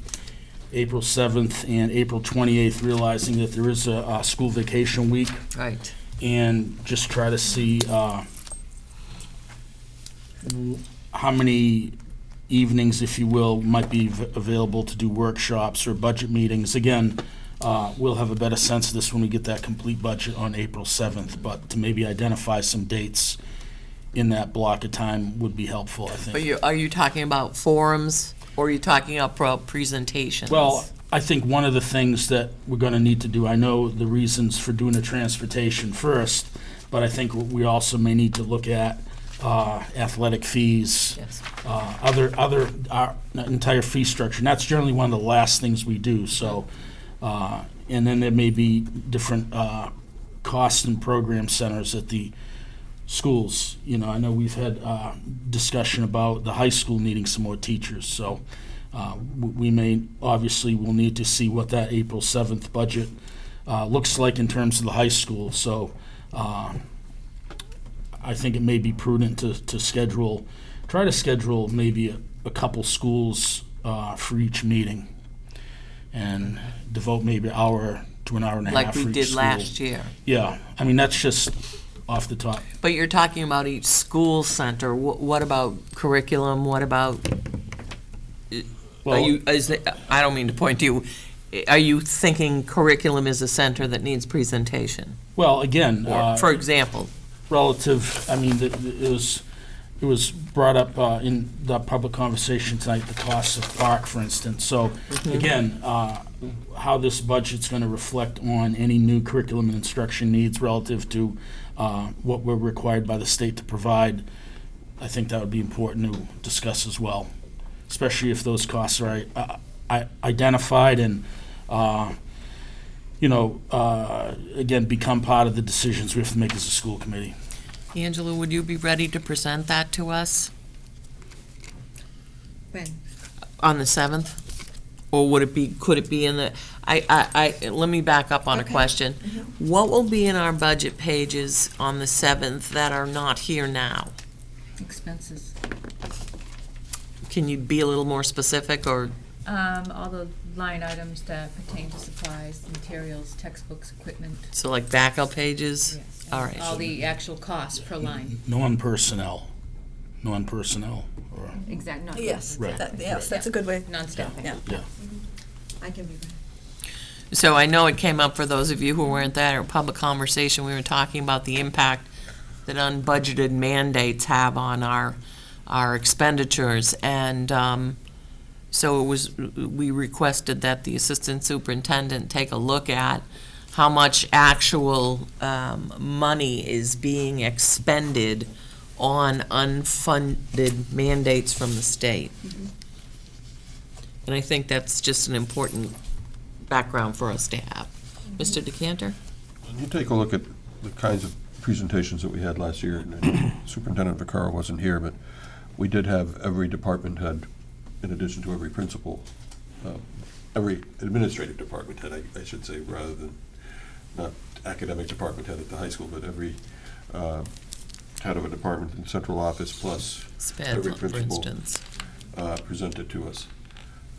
April 7th and April 28th, realizing that there is a school vacation week. Right. And just try to see how many evenings, if you will, might be available to do workshops or budget meetings. Again, we'll have a better sense of this when we get that complete budget on April 7th, but to maybe identify some dates in that block of time would be helpful, I think. But are you talking about forums, or are you talking about presentations? Well, I think one of the things that we're going to need to do, I know the reasons for doing the transportation first, but I think we also may need to look at athletic fees, Yes. our entire fee structure. And that's generally one of the last things we do. So, and then there may be different cost and program centers at the schools. You know, I know we've had discussion about the high school needing some more teachers. So we may, obviously, we'll need to see what that April 7th budget looks like in terms of the high school. So I think it may be prudent to try to schedule maybe a couple schools for each meeting and devote maybe an hour to an hour and a half for each school. Like we did last year. Yeah, I mean, that's just off the top. But you're talking about each school center. What about curriculum? What about, Well, I don't mean to point to you, are you thinking curriculum is a center that needs presentation? Well, again, Or, for example? relative, I mean, it was brought up in the public conversation tonight, the cost of park, for instance. So, again, how this budget's going to reflect on any new curriculum and instruction needs relative to what we're required by the state to provide, I think that would be important to discuss as well, especially if those costs are identified and, again, become part of the decisions we have to make as a school committee. Angela, would you be ready to present that to us When? on the 7th? Or could it be in the, let me back up on a question. What will be in our budget pages on the 7th that are not here now? Expenses. Can you be a little more specific, or? All the line items that pertain to supplies, materials, textbooks, equipment. So like backup pages? Yes. All right. All the actual costs per line. Non-personnel, or, Exact, not. Yes, Right. yes, that's a good way. Non-staffing. Yeah. yeah. I can be ready. So I know it came up for those of you who weren't there, public conversation, we were talking about the impact that unbudgeted mandates have on our expenditures, and so we requested that the assistant superintendent take a look at how much actual money is being expended on unfunded mandates from the state. And I think that's just an important background for us to have. Mr. Decanter? When you take a look at the kinds of presentations that we had last year, and Superintendent Vaccaro wasn't here, but we did have every department head, in addition to every principal, every administrative department head, I should say, rather than not academic department head at the high school, but every head of a department in central office plus every for principal instance. presented to us.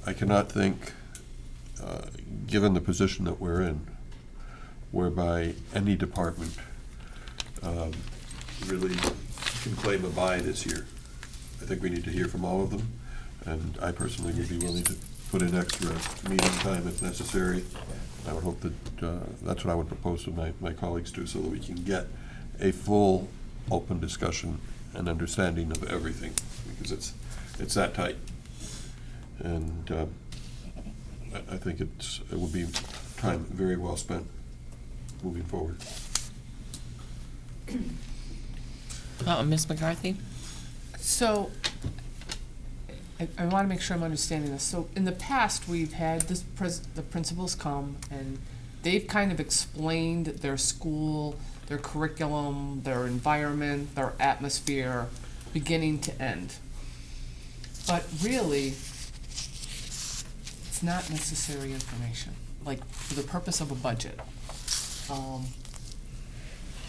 I cannot think, given the position that we're in, whereby any department really can claim a bye this year. I think we need to hear from all of them, and I personally would be willing to put in extra meeting time if necessary. I would hope that that's what I would propose to my colleagues too, so that we can get a full open discussion and understanding of everything, because it's that tight. And I think it will be time very well spent moving forward. Ms. McCarthy? So, I want to make sure I'm understanding this. So, in the past, we've had the principals come, and they've kind of explained their school, their curriculum, their environment, their atmosphere, beginning to end. But really, it's not necessary information, like for the purpose of a budget.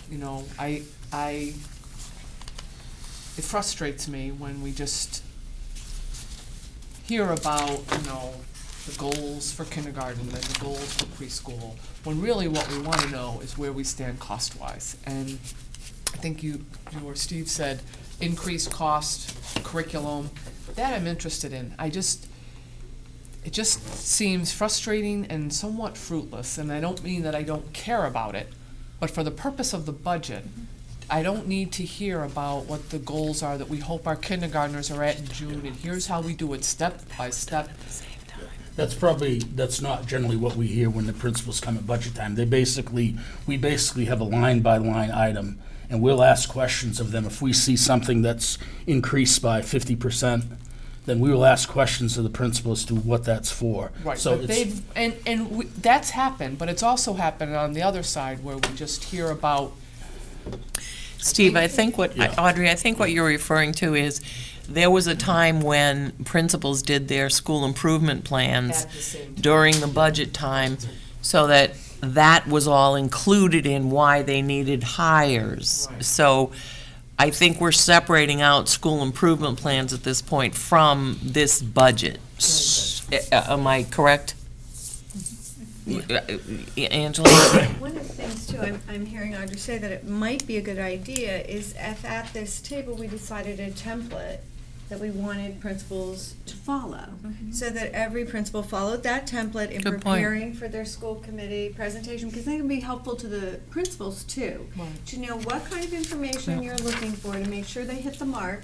You know, it frustrates me when we just hear about, you know, the goals for kindergarten and the goals for preschool, when really what we want to know is where we stand cost-wise. And I think you or Steve said increased cost, curriculum, that I'm interested in. It just seems frustrating and somewhat fruitless, and I don't mean that I don't care about it, but for the purpose of the budget, I don't need to hear about what the goals are that we hope our kindergartners are at in June, and here's how we do it step by step. That's not generally what we hear when the principals come at budget time. We basically have a line-by-line item, and we'll ask questions of them. If we see something that's increased by 50%, then we will ask questions of the principal as to what that's for. Right, So but that's happened, but it's also happened on the other side where we just hear about. Steve, Audrey, I think what you're referring to is there was a time when principals did their school improvement plans At the same time. during the budget time, so that was all included in why they needed hires. Right. So I think we're separating out school improvement plans at this point from this budget. Am I correct? Angela? One of the things too, I'm hearing Audrey say that it might be a good idea is if at this table we decided a template that we wanted principals to follow, so that every principal followed that template in Good point. preparing for their school committee presentation, because that can be helpful to the principals too, to know what kind of information you're looking for to make sure they hit the mark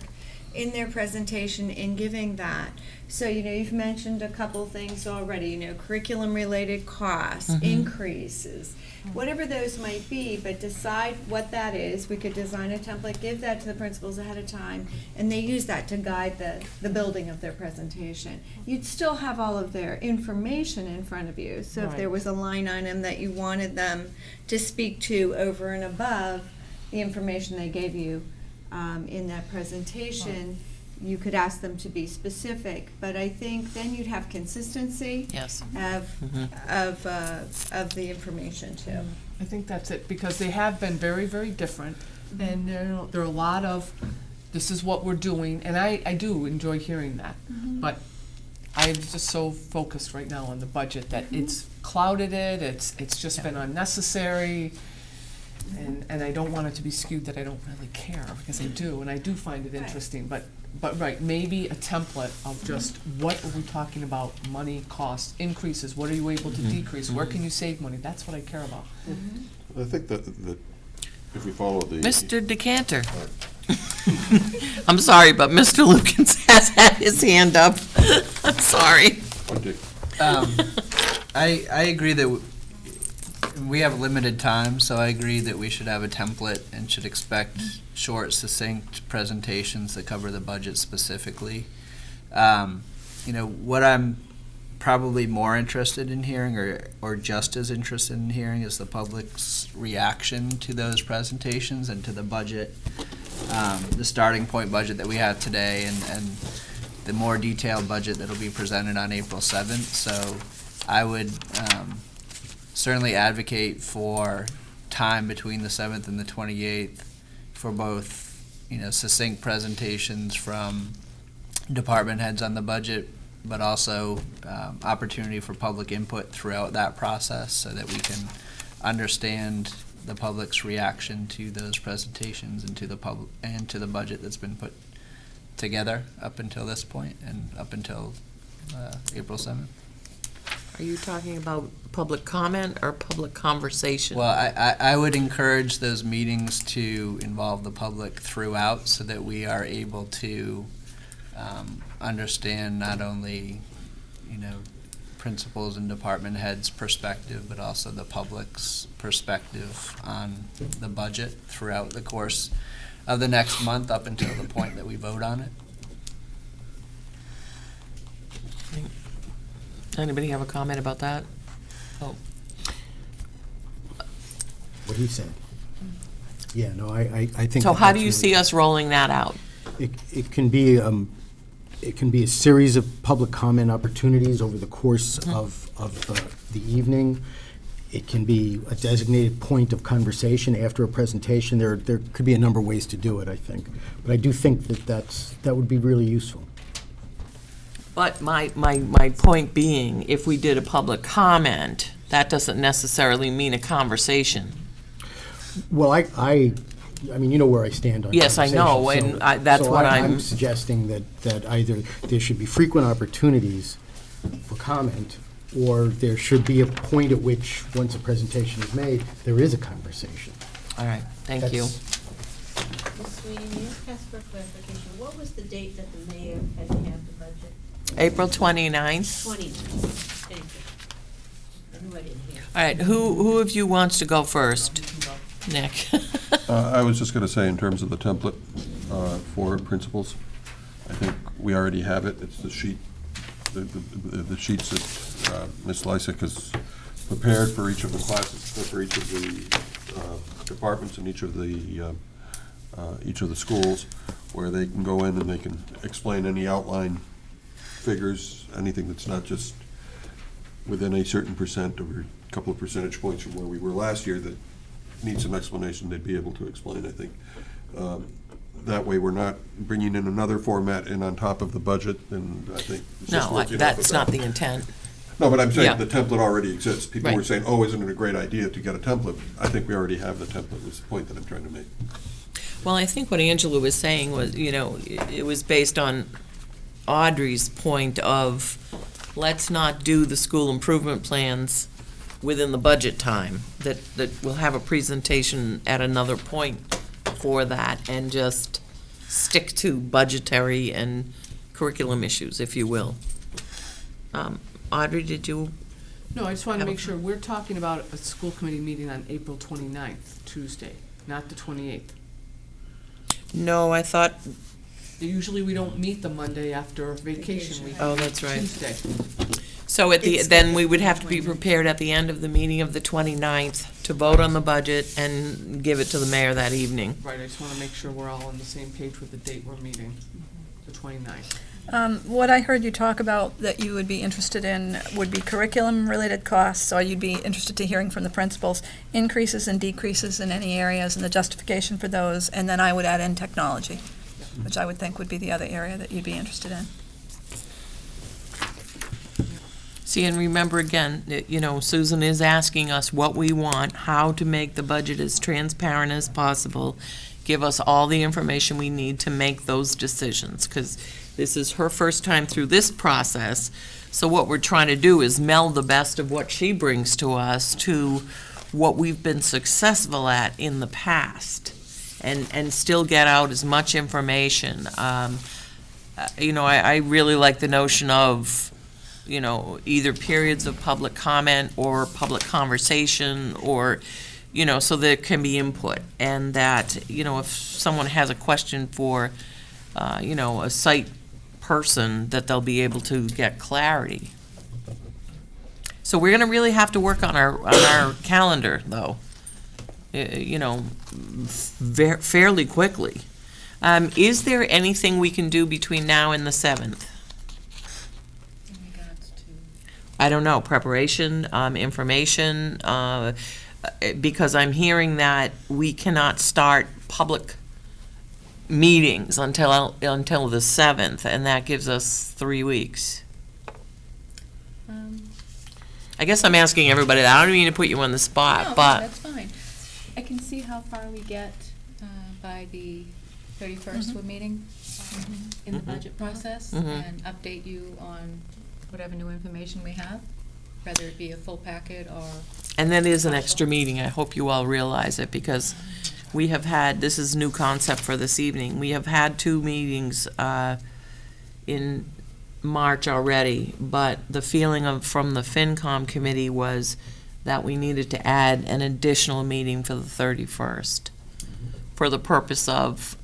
in their presentation in giving that. So, you know, you've mentioned a couple things already, you know, curriculum-related costs, increases, whatever those might be, but decide what that is. We could design a template, give that to the principals ahead of time, and they use that to guide the building of their presentation. You'd still have all of their information in front of you, so if there was a line item that you wanted them to speak to over and above the information they gave you in that presentation, you could ask them to be specific, but I think then you'd have consistency of the information too. I think that's it, because they have been very, very different, and there are a lot of, this is what we're doing, and I do enjoy hearing that, but I'm just so focused right now on the budget that it's clouded it, it's just been unnecessary, and I don't want it to be skewed that I don't really care, because I do, and I do find it interesting, but right, maybe a template of just what are we talking about, money, cost, increases, what are you able to decrease, where can you save money, that's what I care about. I think that if we follow the... Mr. Decanter. I'm sorry, but Mr. Lukens has had his hand up. I'm sorry. I agree that we have limited time, so I agree that we should have a template and should expect short, succinct presentations that cover the budget specifically. You know, what I'm probably more interested in hearing, or just as interested in hearing, is the public's reaction to those presentations and to the budget, the starting point budget that we have today, and the more detailed budget that'll be presented on April 7th. So I would certainly advocate for time between the 7th and the 28th for both, succinct presentations from department heads on the budget, but also opportunity for public input throughout that process so that we can understand the public's reaction to those presentations and to the budget that's been put together up until this point and up until April 7th. Are you talking about public comment or public conversation? Well, I would encourage those meetings to involve the public throughout so that we are able to understand not only, principals and department heads' perspective, but also the public's perspective on the budget throughout the course of the next month up until the point that we vote on it. Anybody have a comment about that? Oh. What he said. Yeah, no, I think. So how do you see us rolling that out? It can be a series of public comment opportunities over the course of the evening. It can be a designated point of conversation after a presentation. There could be a number of ways to do it, I think. But I do think that would be really useful. But my point being, if we did a public comment, that doesn't necessarily mean a conversation. Well, I mean, you know where I stand on Yes, I know, conversation, and that's what I'm suggesting that either there should be frequent opportunities for comment, or there should be a point at which, once a presentation is made, there is a conversation. All right, thank you. Ms. Sweeney, may I ask for clarification? What was the date that the mayor had to have the budget? April 29th. 20. Thank you. I knew I didn't hear. All right, who of you wants to go first? Nick. I was just going to say, in terms of the template for principals, I think we already have it. It's the sheet, the sheets that Ms. Lysick has prepared for each of the classes, for each of the departments and each of the schools, where they can go in and they can explain any outline figures, anything that's not just within a certain percent or a couple of percentage points from where we were last year that needs some explanation, they'd be able to explain, I think. That way we're not bringing in another format in on top of the budget, and I think it's just No, working that's off of not the intent. No, but I'm saying Yeah. the template already exists. People Right. were saying, oh, isn't it a great idea to get a template? I think we already have the template, was the point that I'm trying to make. Well, I think what Angela was saying was, it was based on Audrey's point of, let's not do the school improvement plans within the budget time, that we'll have a presentation at another point for that, and just stick to budgetary and curriculum issues, if you will. Audrey, did you? No, I just want to make sure, we're talking about a school committee meeting on April 29th, Tuesday, not the 28th. No, I thought, Usually we don't meet the Monday after vacation week. Oh, that's right. Tuesday. so then we would have to be prepared at the end of the meeting of the 29th to vote on the budget and give it to the mayor that evening. Right, I just want to make sure we're all on the same page with the date we're meeting, the 29th. What I heard you talk about that you would be interested in would be curriculum-related costs, or you'd be interested to hearing from the principals, increases and decreases in any areas and the justification for those, and then I would add in technology, which I would think would be the other area that you'd be interested in. See, and remember again, Susan is asking us what we want, how to make the budget as transparent as possible, give us all the information we need to make those decisions, because this is her first time through this process. So what we're trying to do is meld the best of what she brings to us to what we've been successful at in the past, and still get out as much information. I really like the notion of, either periods of public comment or public conversation, or, so there can be input. And that, if someone has a question for, a site person, that they'll be able to get clarity. So we're gonna really have to work on our calendar, though, you know, fairly quickly. Is there anything we can do between now and the 7th? In regards to, I don't know, preparation, information, because I'm hearing that we cannot start public meetings until the 7th, and that gives us 3 weeks. I guess I'm asking everybody that. I don't mean to put you on the spot, no, but that's fine. I can see how far we get by the 31st we're meeting in the budget process and update you on whatever new information we have, whether it be a full packet or. and that is an extra meeting. I hope you all realize it, because we have had, this is new concept for this evening, we have had 2 meetings in March already, but the feeling from the FinCom committee was that we needed to add an additional meeting for the 31st for the purpose of,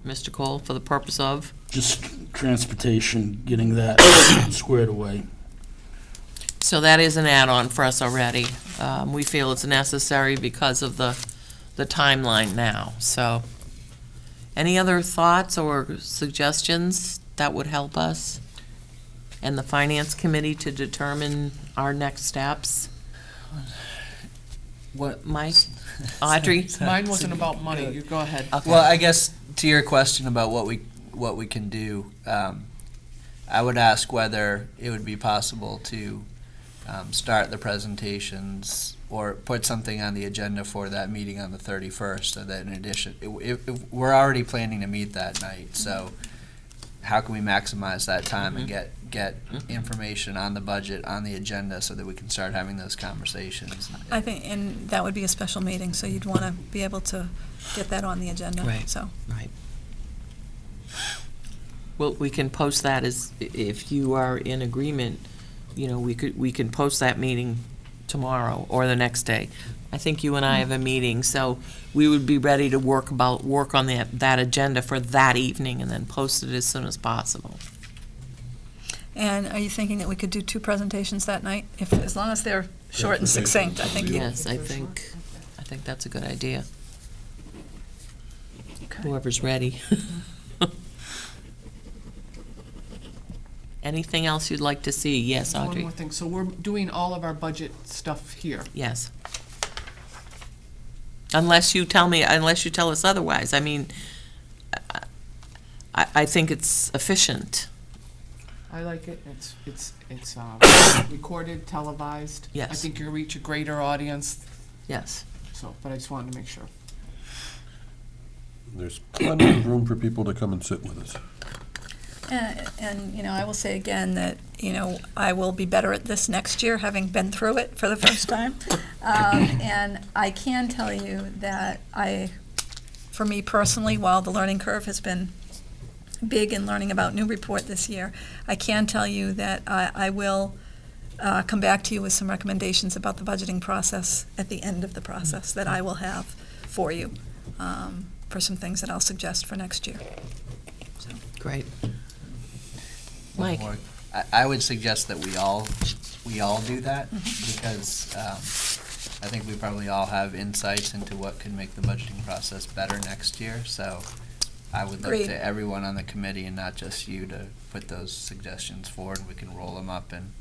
Mr. Cole, for the purpose of? Just transportation, getting that squared away. So that is an add-on for us already. We feel it's necessary because of the timeline now, so. Any other thoughts or suggestions that would help us and the Finance Committee to determine our next steps? What, Mike? Audrey? Mine wasn't about money, you go ahead. Okay. Well, I guess to your question about what we can do, I would ask whether it would be possible to start the presentations or put something on the agenda for that meeting on the 31st, so that in addition, if we're already planning to meet that night, so how can we maximize that time and get information on the budget on the agenda so that we can start having those conversations? I think, and that would be a special meeting, so you'd want to be able to get that on the agenda. Right. So. Right. Well, we can post that as, if you are in agreement, you know, we can post that meeting tomorrow or the next day. I think you and I have a meeting, so we would be ready to work on that agenda for that evening and then post it as soon as possible. And are you thinking that we could do 2 presentations that night? As long as they're short and succinct, I think. Yes, I think that's a good idea. Whoever's ready. Anything else you'd like to see? Yes, One Audrey? more thing, so we're doing all of our budget stuff here. Yes. Unless you tell us otherwise. I mean, I think it's efficient. I like it, it's recorded, televised. Yes. I think you'll reach a greater audience, Yes. so, but I just wanted to make sure. There's plenty of room for people to come and sit with us. And, you know, I will say again that, you know, I will be better at this next year, having been through it for the first time. And I can tell you that for me personally, while the learning curve has been big in learning about Newburyport this year, I can tell you that I will come back to you with some recommendations about the budgeting process at the end of the process that I will have for you, for some things that I'll suggest for next year. So. Great. One Mike? more. I would suggest that we all do that, because I think we probably all have insights into what could make the budgeting process better next year, so I would look to everyone on the committee and not just you to put those suggestions forward. We can roll them up and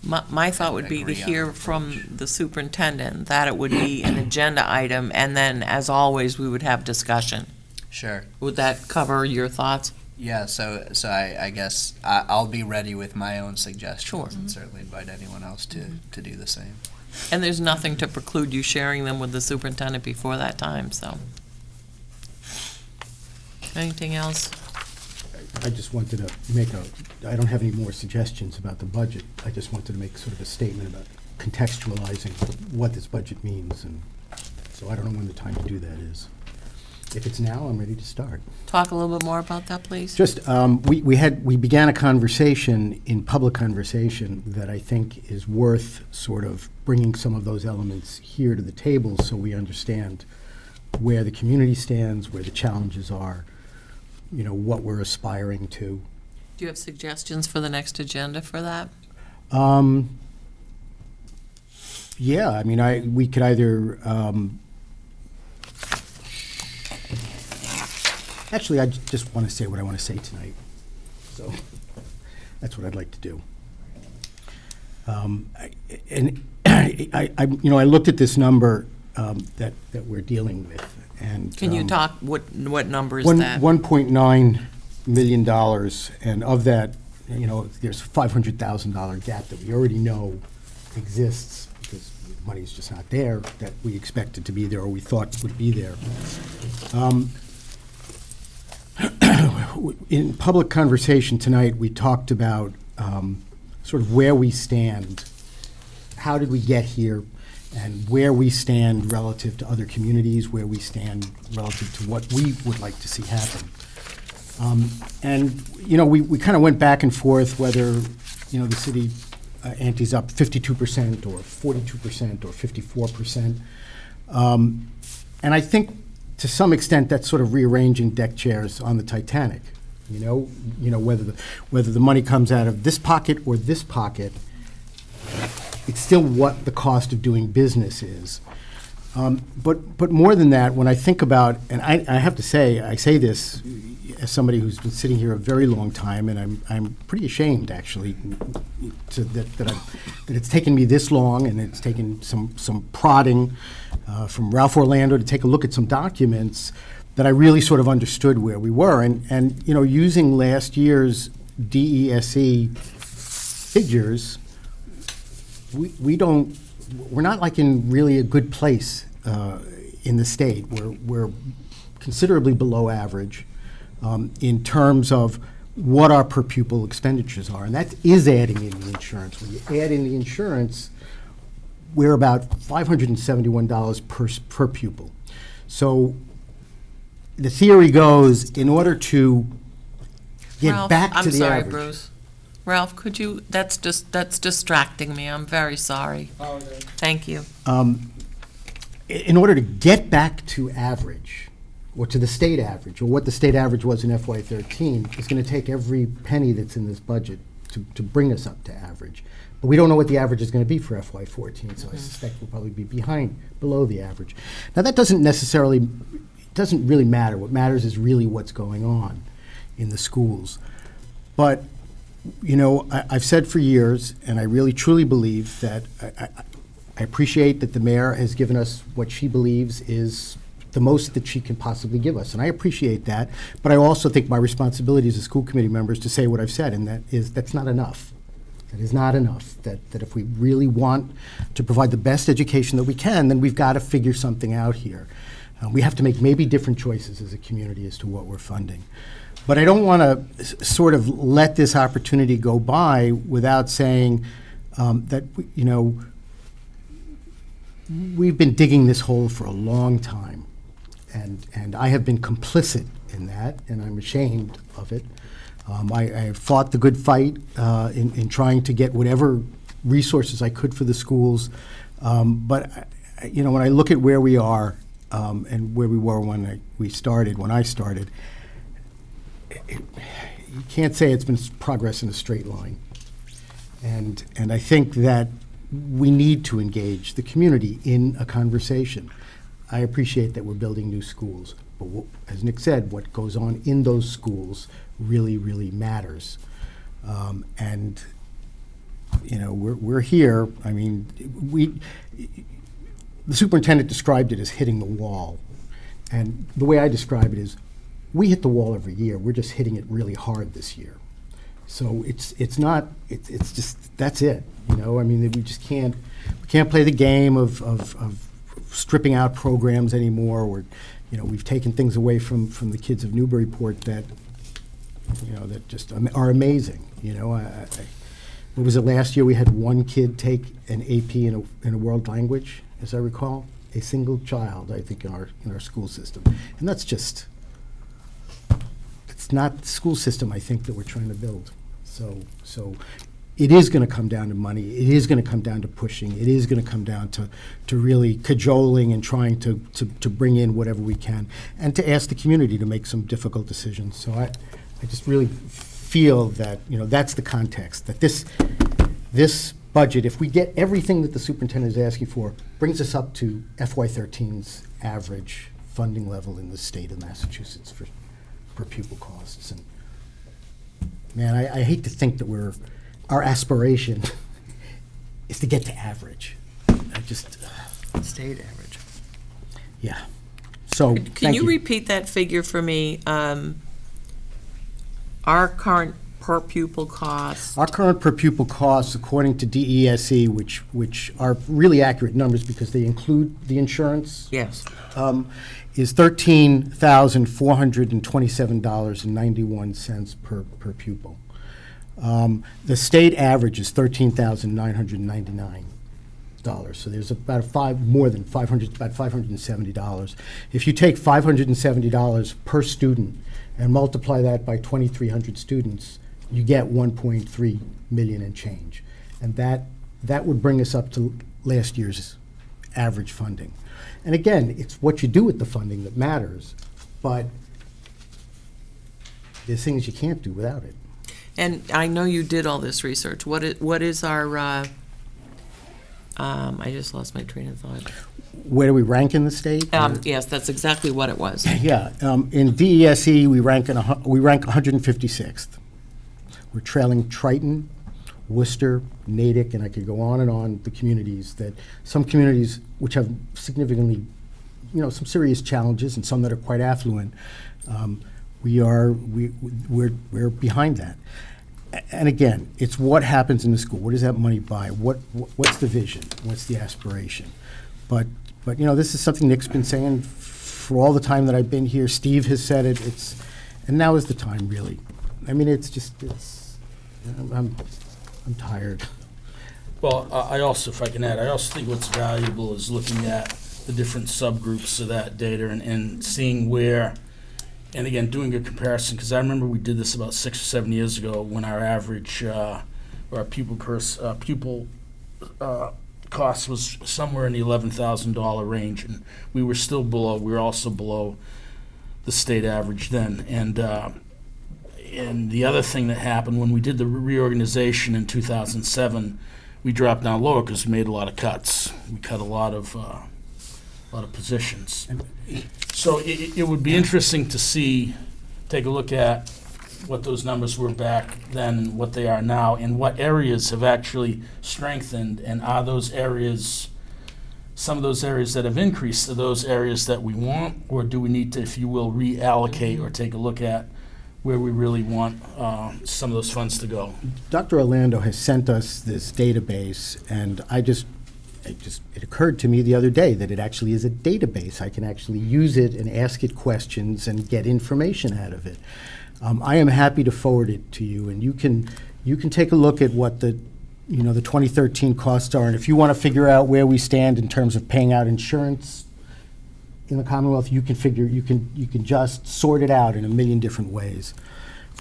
My thought would be to hear from the superintendent that it would be an agenda item, and then, as always, we would have discussion. Sure. Would that cover your thoughts? Yeah, so I guess I'll be ready with my own suggestions. Sure. And certainly invite anyone else to do the same. And there's nothing to preclude you sharing them with the superintendent before that time, so. Anything else? I just wanted to make I don't have any more suggestions about the budget. I just wanted to make sort of a statement about contextualizing what this budget means, and so I don't know when the time to do that is. If it's now, I'm ready to start. Talk a little bit more about that, please. Just, we began a conversation, in public conversation, that I think is worth sort of bringing some of those elements here to the table so we understand where the community stands, where the challenges are, you know, what we're aspiring to. Do you have suggestions for the next agenda for that? Yeah, I mean, we could either, actually, I just want to say what I want to say tonight. So that's what I'd like to do. I looked at this number that we're dealing with, and Can you talk, what number is one- that? $1.9 million, and of that, there's a $500,000 gap that we already know exists because money's just not there that we expected to be there or we thought would be there. In public conversation tonight, we talked about sort of where we stand, how did we get here, and where we stand relative to other communities, where we stand relative to what we would like to see happen. We kind of went back and forth whether, the city ante's up 52% or 42% or 54%. And I think to some extent that's sort of rearranging deck chairs on the Titanic. Whether the money comes out of this pocket or this pocket, it's still what the cost of doing business is. But more than that, when I think about, and I have to say, I say this as somebody who's been sitting here a very long time, and I'm pretty ashamed actually that it's taken me this long, and it's taken some prodding from Ralph Orlando to take a look at some documents that I really sort of understood where we were, and using last year's DESE figures, we're not like in really a good place in the state. We're considerably below average in terms of what our per pupil expenditures are, and that is adding in the insurance. When you add in the insurance, we're about $571 per pupil. So the theory goes, in order to get Ralph, back to I'm the sorry, average. Bruce. Ralph, could you, that's distracting me. I'm very sorry. Thank you. In order to get back to average, or to the state average, or what the state average was in FY13, it's going to take every penny that's in this budget to bring us up to average. But we don't know what the average is going to be for FY14, so I suspect we'll probably be below the average. Now, that doesn't really matter. What matters is really what's going on in the schools. But I've said for years, and I really truly believe that I appreciate that the mayor has given us what she believes is the most that she can possibly give us, and I appreciate that. But I also think my responsibility as a school committee member is to say what I've said, and that's not enough. That is not enough. That if we really want to provide the best education that we can, then we've got to figure something out here. We have to make maybe different choices as a community as to what we're funding. But I don't want to sort of let this opportunity go by without saying that, we've been digging this hole for a long time. And I have been complicit in that, and I'm ashamed of it. I fought the good fight in trying to get whatever resources I could for the schools. But, when I look at where we are and where we were when I started, you can't say it's been progress in a straight line. And I think that we need to engage the community in a conversation. I appreciate that we're building new schools, but as Nick said, what goes on in those schools really, really matters. And we're here. I mean, the superintendent described it as hitting the wall, and the way I describe it is, we hit the wall every year. We're just hitting it really hard this year. So it's just, that's it. I mean, we just can't play the game of stripping out programs anymore. We've taken things away from the kids of Newburyport that just are amazing. What was it last year? We had one kid take an AP in a world language, as I recall, a single child, I think, in our school system, and that's just. It's not the school system, I think, that we're trying to build. So it is going to come down to money. It is going to come down to pushing. It is going to come down to really cajoling and trying to bring in whatever we can, and to ask the community to make some difficult decisions. So I just really feel that, that's the context, that this this budget, if we get everything that the superintendent is asking for, brings us up to FY13's average funding level in the state of Massachusetts for per pupil costs. And man, I hate to think that our aspiration is to get to average. I just, State average. yeah. So, Can thank you repeat that figure for me? Our current per pupil costs, Our current per pupil costs, according to DESE, which are really accurate numbers because they include the insurance, yes, is $13,427.91 per pupil. The state average is $13,999. So there's about more than about $570. If you take $570 per student and multiply that by 2,300 students, you get 1.3 million and change. And that would bring us up to last year's average funding. And again, it's what you do with the funding that matters, but there's things you can't do without it. and I know you did all this research. What is our, I just lost my train of thought. Where do we rank in the state? Yes, that's exactly what it was. Yeah, in DESE, we rank 156th. We're trailing Triton, Worcester, Natick, and I could go on and on, the communities some communities which have significantly, some serious challenges and some that are quite affluent. We're behind that. And again, it's what happens in the school. What does that money buy? What's the vision? What's the aspiration? But this is something Nick's been saying for all the time that I've been here. Steve has said it. And now is the time, really. I mean, I'm tired. Well, I also, if I can add, I also think what's valuable is looking at the different subgroups of that data and seeing where, and again, doing a comparison, because I remember we did this about 6 or 7 years ago when our average, or our pupil cost was somewhere in the $11,000 range, and we were still below. We were also below the state average then, and the other thing that happened when we did the reorganization in 2007, we dropped down lower because we made a lot of cuts. We cut a lot of positions. So it would be interesting to take a look at what those numbers were back then and what they are now, and what areas have actually strengthened, and are those areas, some of those areas that have increased, are those areas that we want, or do we need to, if you will, reallocate or take a look at where we really want some of those funds to go? Dr. Orlando has sent us this database, and it occurred to me the other day that it actually is a database. I can actually use it and ask it questions and get information out of it. I am happy to forward it to you, and you can take a look at what the 2013 costs are, and if you want to figure out where we stand in terms of paying out insurance in the Commonwealth, you can just sort it out in a million different ways.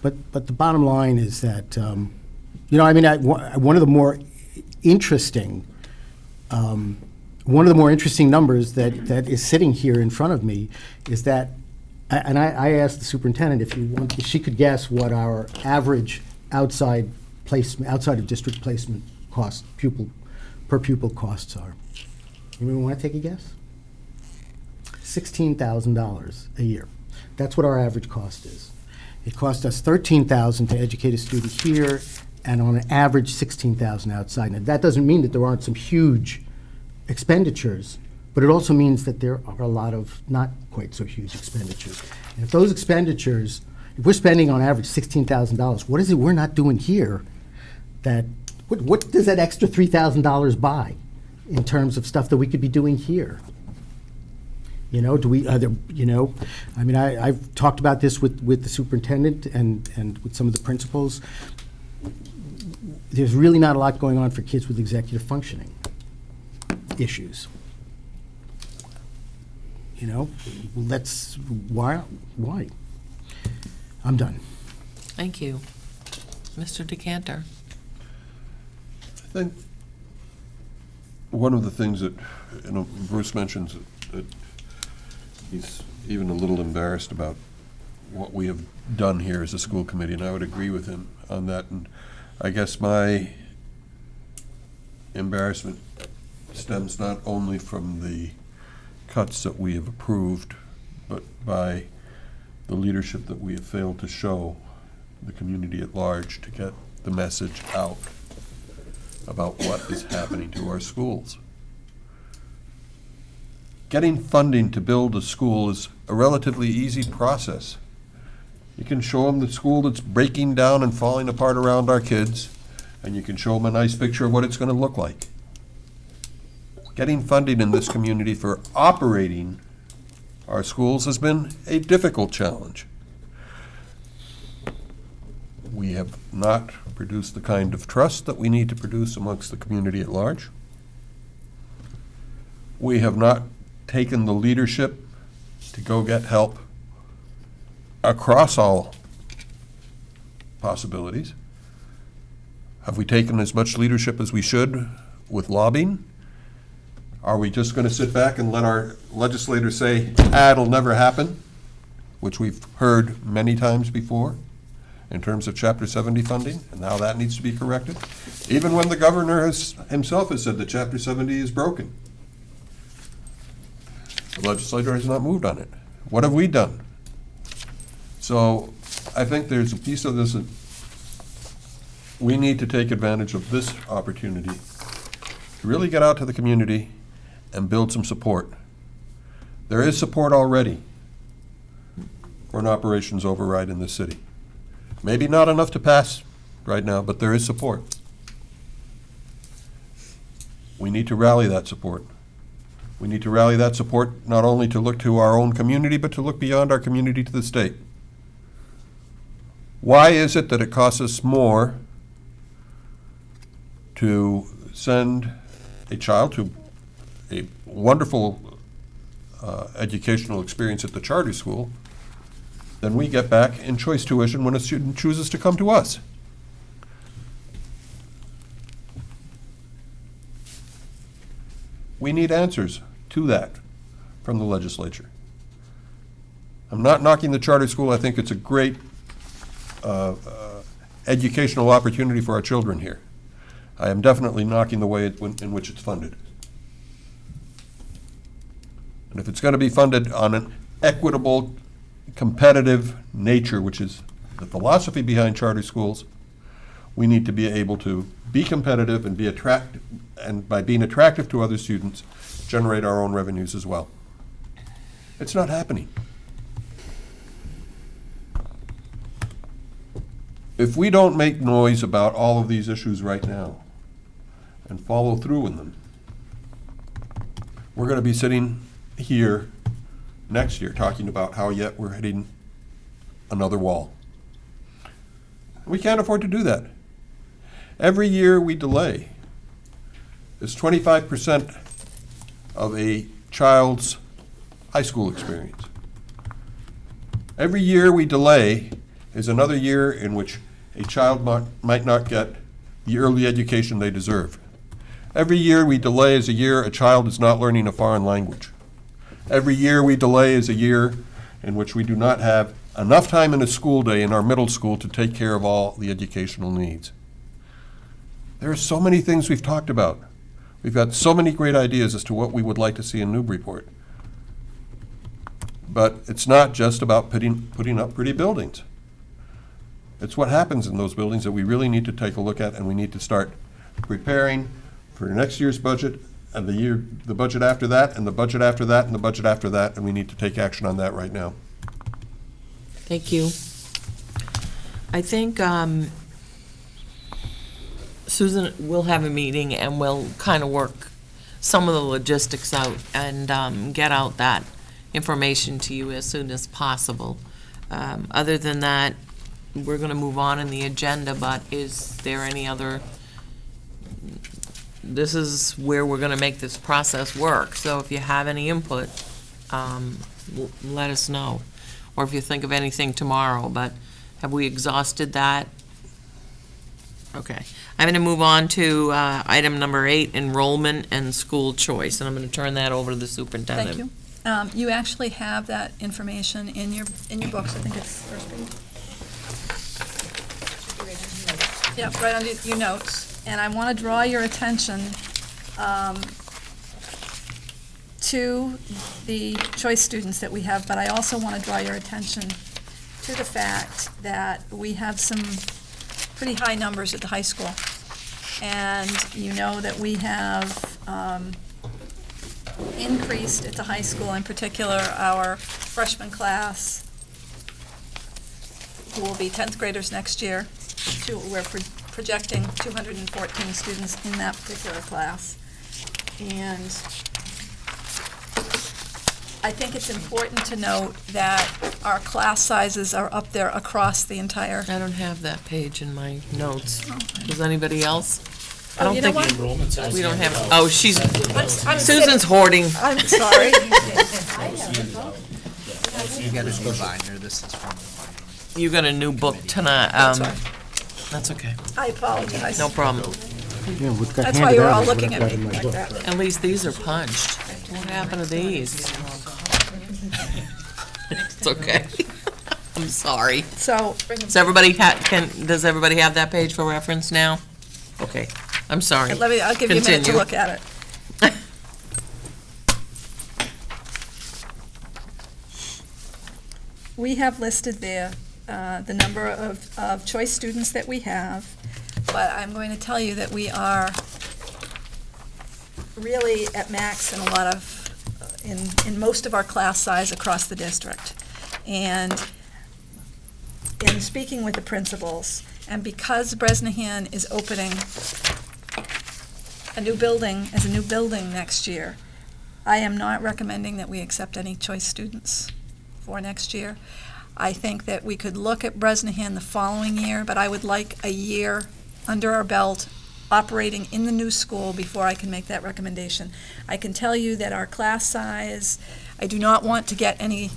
But the bottom line is that one of the more interesting numbers that is sitting here in front of me is that, and I asked the superintendent if she could guess what our average outside of district placement cost per pupil costs are. Anyone want to take a guess? $16,000 a year. That's what our average cost is. It cost us $13,000 to educate a student here, and on an average $16,000 outside. Now, that doesn't mean that there aren't some huge expenditures, but it also means that there are a lot of not quite so huge expenditures. And if those expenditures, if we're spending on average $16,000, what is it we're not doing here what does that extra $3,000 buy in terms of stuff that we could be doing here? I've talked about this with the superintendent and with some of the principals. There's really not a lot going on for kids with executive functioning issues. Why? I'm done. Thank you. Mr. Decanter. I think one of the things that, Bruce mentions that he's even a little embarrassed about what we have done here as a school committee, and I would agree with him on that. And I guess my embarrassment stems not only from the cuts that we have approved, but by the leadership that we have failed to show the community at large to get the message out about what is happening to our schools. Getting funding to build a school is a relatively easy process. You can show them the school that's breaking down and falling apart around our kids, and you can show them a nice picture of what it's going to look like. Getting funding in this community for operating our schools has been a difficult challenge. We have not produced the kind of trust that we need to produce amongst the community at large. We have not taken the leadership to go get help across all possibilities. Have we taken as much leadership as we should with lobbying? Are we just going to sit back and let our legislators say, it'll never happen, which we've heard many times before in terms of Chapter 70 funding, and now that needs to be corrected? Even when the governor himself has said that Chapter 70 is broken. The legislature has not moved on it. What have we done? So I think there's a piece of this that we need to take advantage of this opportunity to really get out to the community and build some support. There is support already for an operations override in this city. Maybe not enough to pass right now, but there is support. We need to rally that support. We need to rally that support not only to look to our own community, but to look beyond our community to the state. Why is it that it costs us more to send a child to a wonderful educational experience at the charter school than we get back in choice tuition when a student chooses to come to us? We need answers to that from the legislature. I'm not knocking the charter school. I think it's a great educational opportunity for our children here. I am definitely knocking the way in which it's funded. And if it's going to be funded on an equitable, competitive nature, which is the philosophy behind charter schools, we need to be able to be competitive and be attractive, and by being attractive to other students, generate our own revenues as well. It's not happening. If we don't make noise about all of these issues right now and follow through in them, we're going to be sitting here next year talking about how yet we're hitting another wall. We can't afford to do that. Every year we delay is 25% of a child's high school experience. Every year we delay is another year in which a child might not get the early education they deserve. Every year we delay is a year a child is not learning a foreign language. Every year we delay is a year in which we do not have enough time in a school day in our middle school to take care of all the educational needs. There are so many things we've talked about. We've got so many great ideas as to what we would like to see in Newburyport. But it's not just about putting up pretty buildings. It's what happens in those buildings that we really need to take a look at, and we need to start preparing for next year's budget and the budget after that, and the budget after that, and the budget after that, and we need to take action on that right now. Thank you. I think Susan will have a meeting and we'll kind of work some of the logistics out and get out that information to you as soon as possible. Other than that, we're going to move on in the agenda, but is there any other? This is where we're going to make this process work. So if you have any input, let us know. Or if you think of anything tomorrow, but have we exhausted that? Okay. I'm going to move on to item number 8, enrollment and school choice, and I'm going to turn that over to the superintendent. Thank you. You actually have that information in your books. I think it's first page. Yeah, right under your notes. And I want to draw your attention to the choice students that we have, but I also want to draw your attention to the fact that we have some pretty high numbers at the high school. And you know that we have increased at the high school, in particular, our freshman class, who will be 10th graders next year. We're projecting 214 students in that particular class. And I think it's important to note that our class sizes are up there across the entire. I don't have that page in my notes. Does anybody else? I Oh, don't you know think what? we don't have, oh, she's, I'm Susan's hoarding. I'm sorry. You got a new binder, this is from the binder. You got a new book tonight. That's right. That's okay. I apologize. No problem. Yeah, what got That's why handed you were out all is what looking I've at got in me my like book. that. At least these are punched. What happened to these? It's okay. I'm sorry. So, Does everybody does everybody have that page for reference now? Okay, I'm sorry. I'll give you a minute to Continue. look at it. We have listed there the number of choice students that we have, but I'm going to tell you that we are really at max in a lot of, in most of our class size across the district. And in speaking with the principals, and because Bresnahan is opening a new building next year, I am not recommending that we accept any choice students for next year. I think that we could look at Bresnahan the following year, but I would like a year under our belt operating in the new school before I can make that recommendation. I can tell you that our class size, I do not want to get any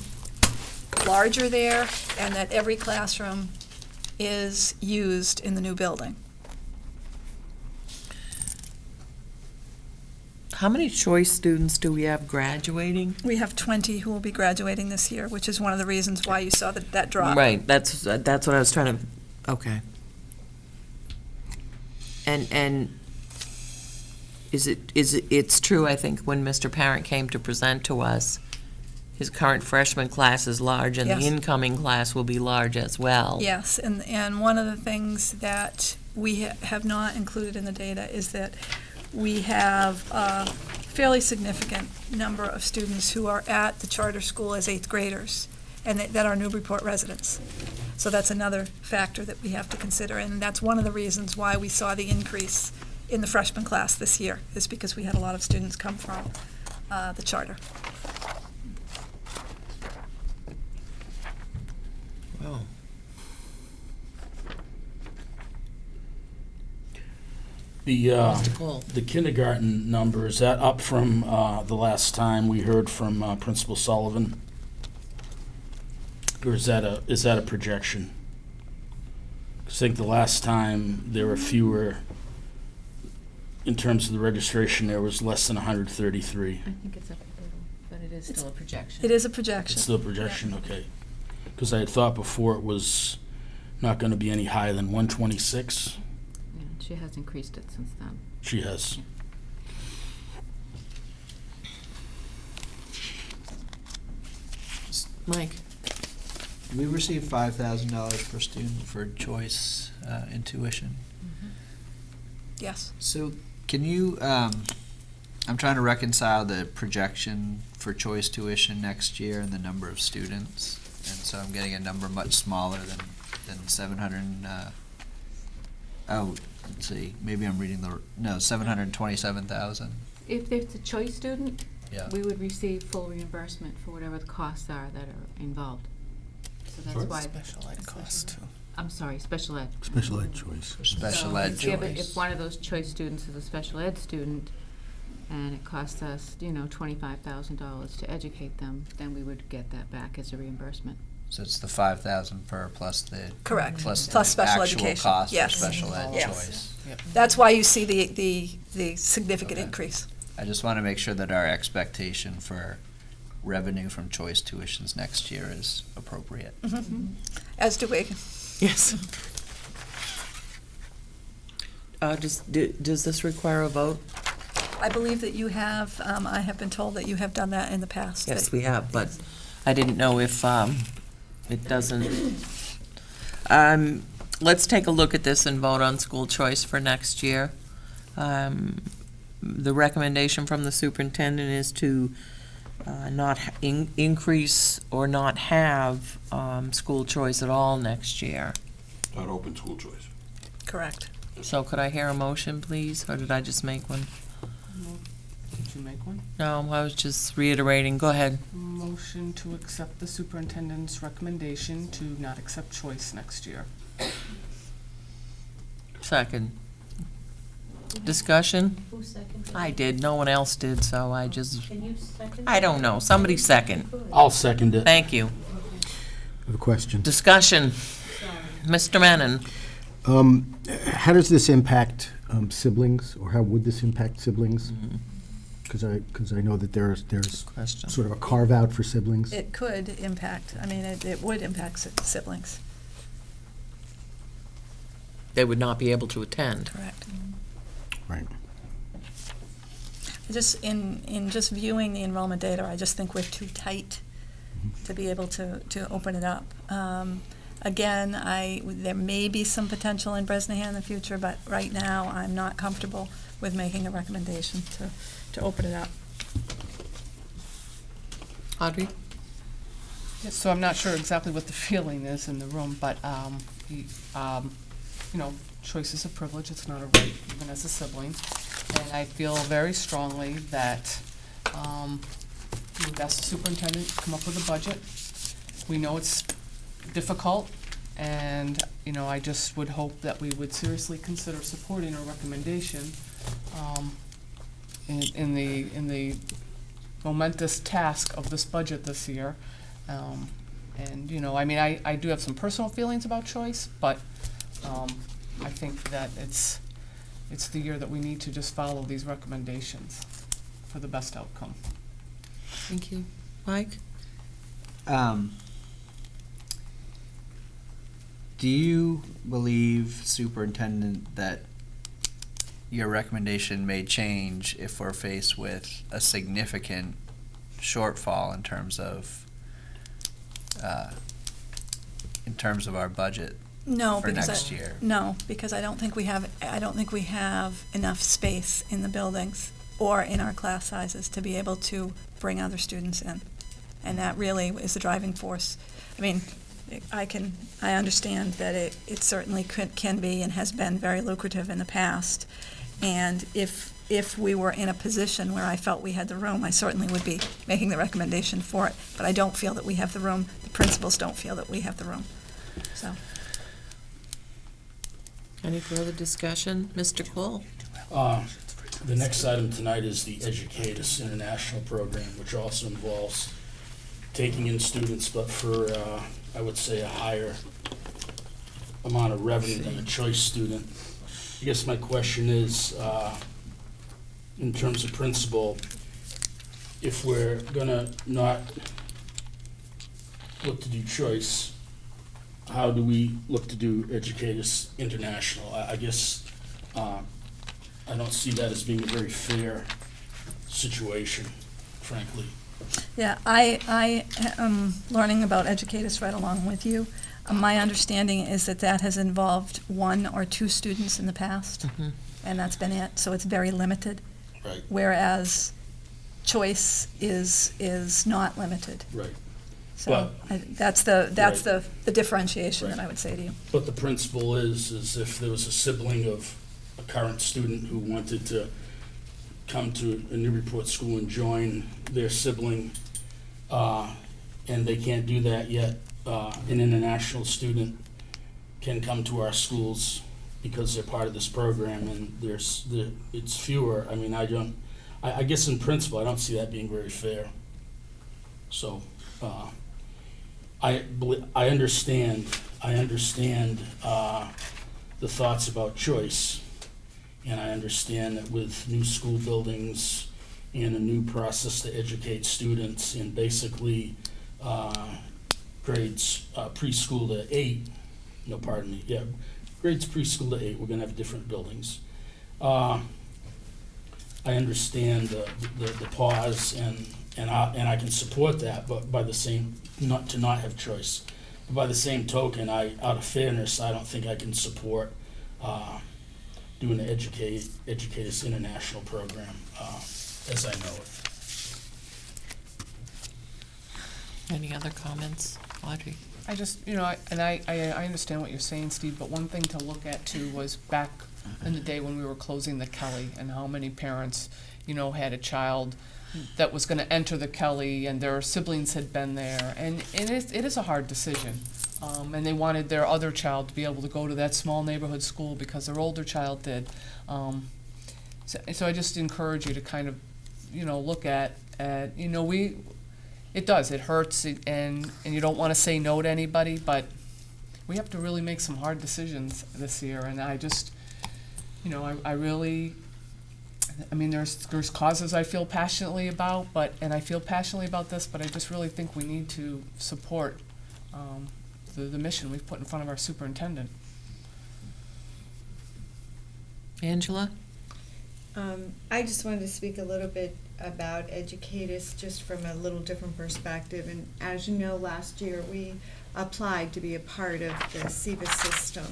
larger there, and that every classroom is used in the new building. How many choice students do we have graduating? We have 20 who will be graduating this year, which is one of the reasons why you saw that drop. Right, that's what I was trying to, okay. And it's true, I think, when Mr. Parent came to present to us, his current freshman class is large, and the Yes. incoming class will be large as well. Yes, and one of the things that we have not included in the data is that we have a fairly significant number of students who are at the charter school as 8th graders, and that are Newburyport residents. So that's another factor that we have to consider, and that's one of the reasons why we saw the increase in the freshman class this year, is because we had a lot of students come from the charter. Wow. Mr. Cole. The kindergarten number, is that up from the last time we heard from Principal Sullivan? Or is that a projection? 'Cause I think the last time there were fewer, in terms of the registration, there was less than 133. I think it's up a little, but it is still a projection. It is a projection. It's still a projection, okay. Because I had thought before it was not going to be any higher than 126. Yeah, she has increased it since then. She has. Mike? We receive $5,000 per student for choice in tuition. Yes. So can you, I'm trying to reconcile the projection for choice tuition next year and the number of students. And so I'm getting a number much smaller than 700, let's see, maybe I'm reading no, 727,000. If it's a choice student, Yeah. we would receive full reimbursement for whatever the costs are that are involved. So that's why. Special ed costs too. I'm sorry, special ed. Special ed choice. For special So ed if one of those choice students is a special ed student, and it costs us, $25,000 to educate them, then we would get that back as a reimbursement. So it's the 5,000 per plus the. Correct. Plus Plus the special actual education. cost for Yes. special ed Yes. choice. That's why you see the significant Okay. increase. I just want to make sure that our expectation for revenue from choice tuitions next year is appropriate. As do we. Yes. Does this require a vote? I believe that you have, I have been told that you have done that in the past. Yes, we have, but I didn't know if it doesn't. Let's take a look at this and vote on school choice for next year. The recommendation from the superintendent is to not increase or not have school choice at all next year. Not open school choice. Correct. So could I hear a motion, please, or did I just make one? Did you make one? No, I was just reiterating. Go ahead. Motion to accept the superintendent's recommendation to not accept choice next year. Second. Discussion? Who seconded? I did. No one else did, so I just, Can you second? I don't know. Somebody second. I'll second it. Thank you. I have a question. Discussion. Mr. Menon. How does this impact siblings, or how would this impact siblings? Because I know that there's Question. sort of a carve-out for siblings. It could impact, I mean, it would impact siblings. They would not be able to attend. Correct. Right. Just in just viewing the enrollment data, I just think we're too tight to be able to open it up. Again, there may be some potential in Bresnahan in the future, but right now, I'm not comfortable with making a recommendation to open it up. Audrey? Yes, so I'm not sure exactly what the feeling is in the room, but, you know, choice is a privilege, it's not a right, even as a sibling. And I feel very strongly that we've asked the superintendent to come up with a budget. We know it's difficult, and, you know, I just would hope that we would seriously consider supporting our recommendation in the momentous task of this budget this year. And, you know, I mean, I do have some personal feelings about choice, but I think that it's the year that we need to just follow these recommendations for the best outcome. Thank you. Mike? Do you believe, Superintendent, that your recommendation may change if we're faced with a significant shortfall in terms of our budget? No, for because next year? No, because I don't think we have enough space in the buildings or in our class sizes to be able to bring other students in. And that really is the driving force. I mean, I understand that it certainly can be and has been very lucrative in the past. And if we were in a position where I felt we had the room, I certainly would be making the recommendation for it. But I don't feel that we have the room. The principals don't feel that we have the room. So. Any further discussion? Mr. Cole? The next item tonight is the Educatus International Program, which also involves taking in students, but for, I would say, a higher amount of revenue than a choice student. I guess my question is, in terms of principle, if we're gonna not look to do choice, how do we look to do Educatus International? I guess I don't see that as being a very fair situation, frankly. Yeah, I am learning about Educatus right along with you. My understanding is that has involved 1 or 2 students in the past, and that's been it, so it's very limited. Right. Whereas choice is not limited. Right. So that's the differentiation that I would say to you. But the principle is if there was a sibling of a current student who wanted to come to a Newburyport school and join their sibling, and they can't do that yet, an international student can come to our schools because they're part of this program, and it's fewer. I mean, I guess in principle, I don't see that being very fair. So, I understand the thoughts about choice, and I understand that with new school buildings and a new process to educate students in basically grades preschool to 8, no, pardon me, yeah, grades preschool to 8, we're gonna have different buildings. I understand the pause, and I can support that, but by the same, not have choice. But by the same token, out of fairness, I don't think I can support doing the Educators International program as I know it. Any other comments, Audrey? I just, I understand what you're saying, Steve, but one thing to look at too was back in the day when we were closing the Kelly and how many parents, had a child that was gonna enter the Kelly and their siblings had been there, and it is a hard decision. And they wanted their other child to be able to go to that small neighborhood school because their older child did. So I just encourage you to kind of, look at, it does, it hurts, and you don't want to say no to anybody, but we have to really make some hard decisions this year, and I just, there's causes I feel passionately about, and I feel passionately about this, but I just really think we need to support the mission we've put in front of our superintendent. Angela? I just wanted to speak a little bit about Educators just from a little different perspective. And as you know, last year we applied to be a part of the SEVA system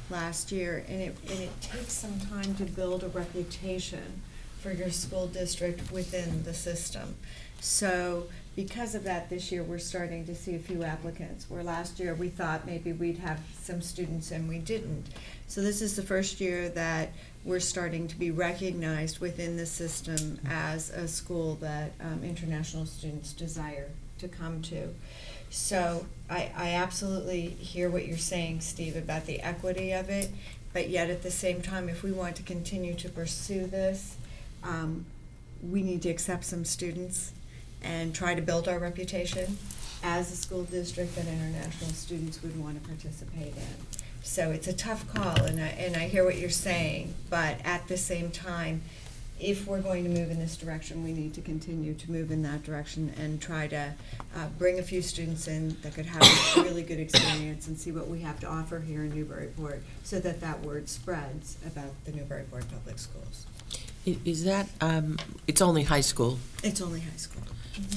last year, and it takes some time to build a reputation for your school district within the system. So because of that, this year we're starting to see a few applicants, where last year we thought maybe we'd have some students and we didn't. So this is the first year that we're starting to be recognized within the system as a school that international students desire to come to. So I absolutely hear what you're saying, Steve, about the equity of it, but yet at the same time, if we want to continue to pursue this, we need to accept some students and try to build our reputation as a school district that international students would want to participate in. So it's a tough call, and I hear what you're saying, but at the same time, if we're going to move in this direction, we need to continue to move in that direction and try to bring a few students in that could have a really good experience and see what we have to offer here in Newburyport, so that that word spreads about the Newburyport Public Schools. Is that, it's only high school, It's only high school.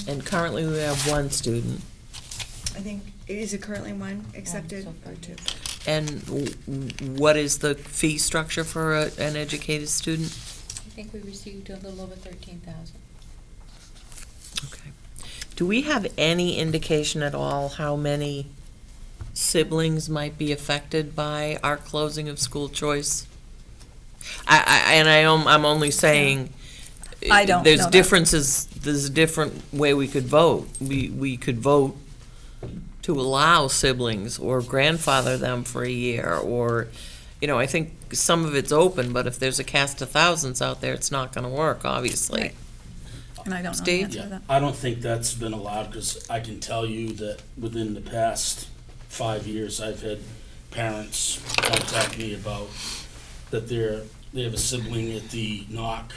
and currently we have one student. I think, is it currently one accepted or two? And what is the fee structure for an educated student? I think we received a little over 13,000. Okay. Do we have any indication at all how many siblings might be affected by our closing of school choice? I'm only saying, I don't there's know that. differences, there's a different way we could vote. We could vote to allow siblings or grandfather them for a year, or, I think some of it's open, but if there's a cast of thousands out there, it's not gonna work, obviously. Right. And I don't know the Steve? answer to that. I don't think that's been allowed, because I can tell you that within the past 5 years, I've had parents contact me about that they have a sibling at the knock,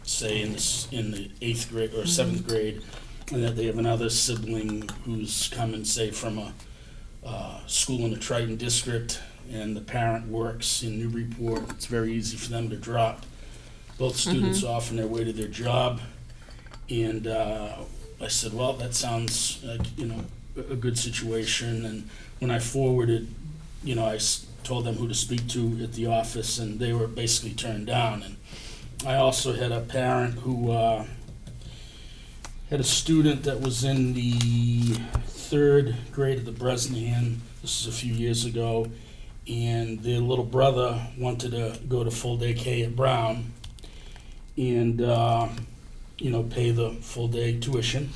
say in the 8th grade or 7th grade, and that they have another sibling who's coming, say, from a school in the Triton district, and the parent works in Newburyport. It's very easy for them to drop both students off on their way to their job. And I said, well, that sounds like, a good situation. And when I forwarded, I told them who to speak to at the office, and they were basically turned down. And I also had a parent who had a student that was in the 3rd grade at the Bresnahan. This is a few years ago, and their little brother wanted to go to full day K at Brown and pay the full day tuition,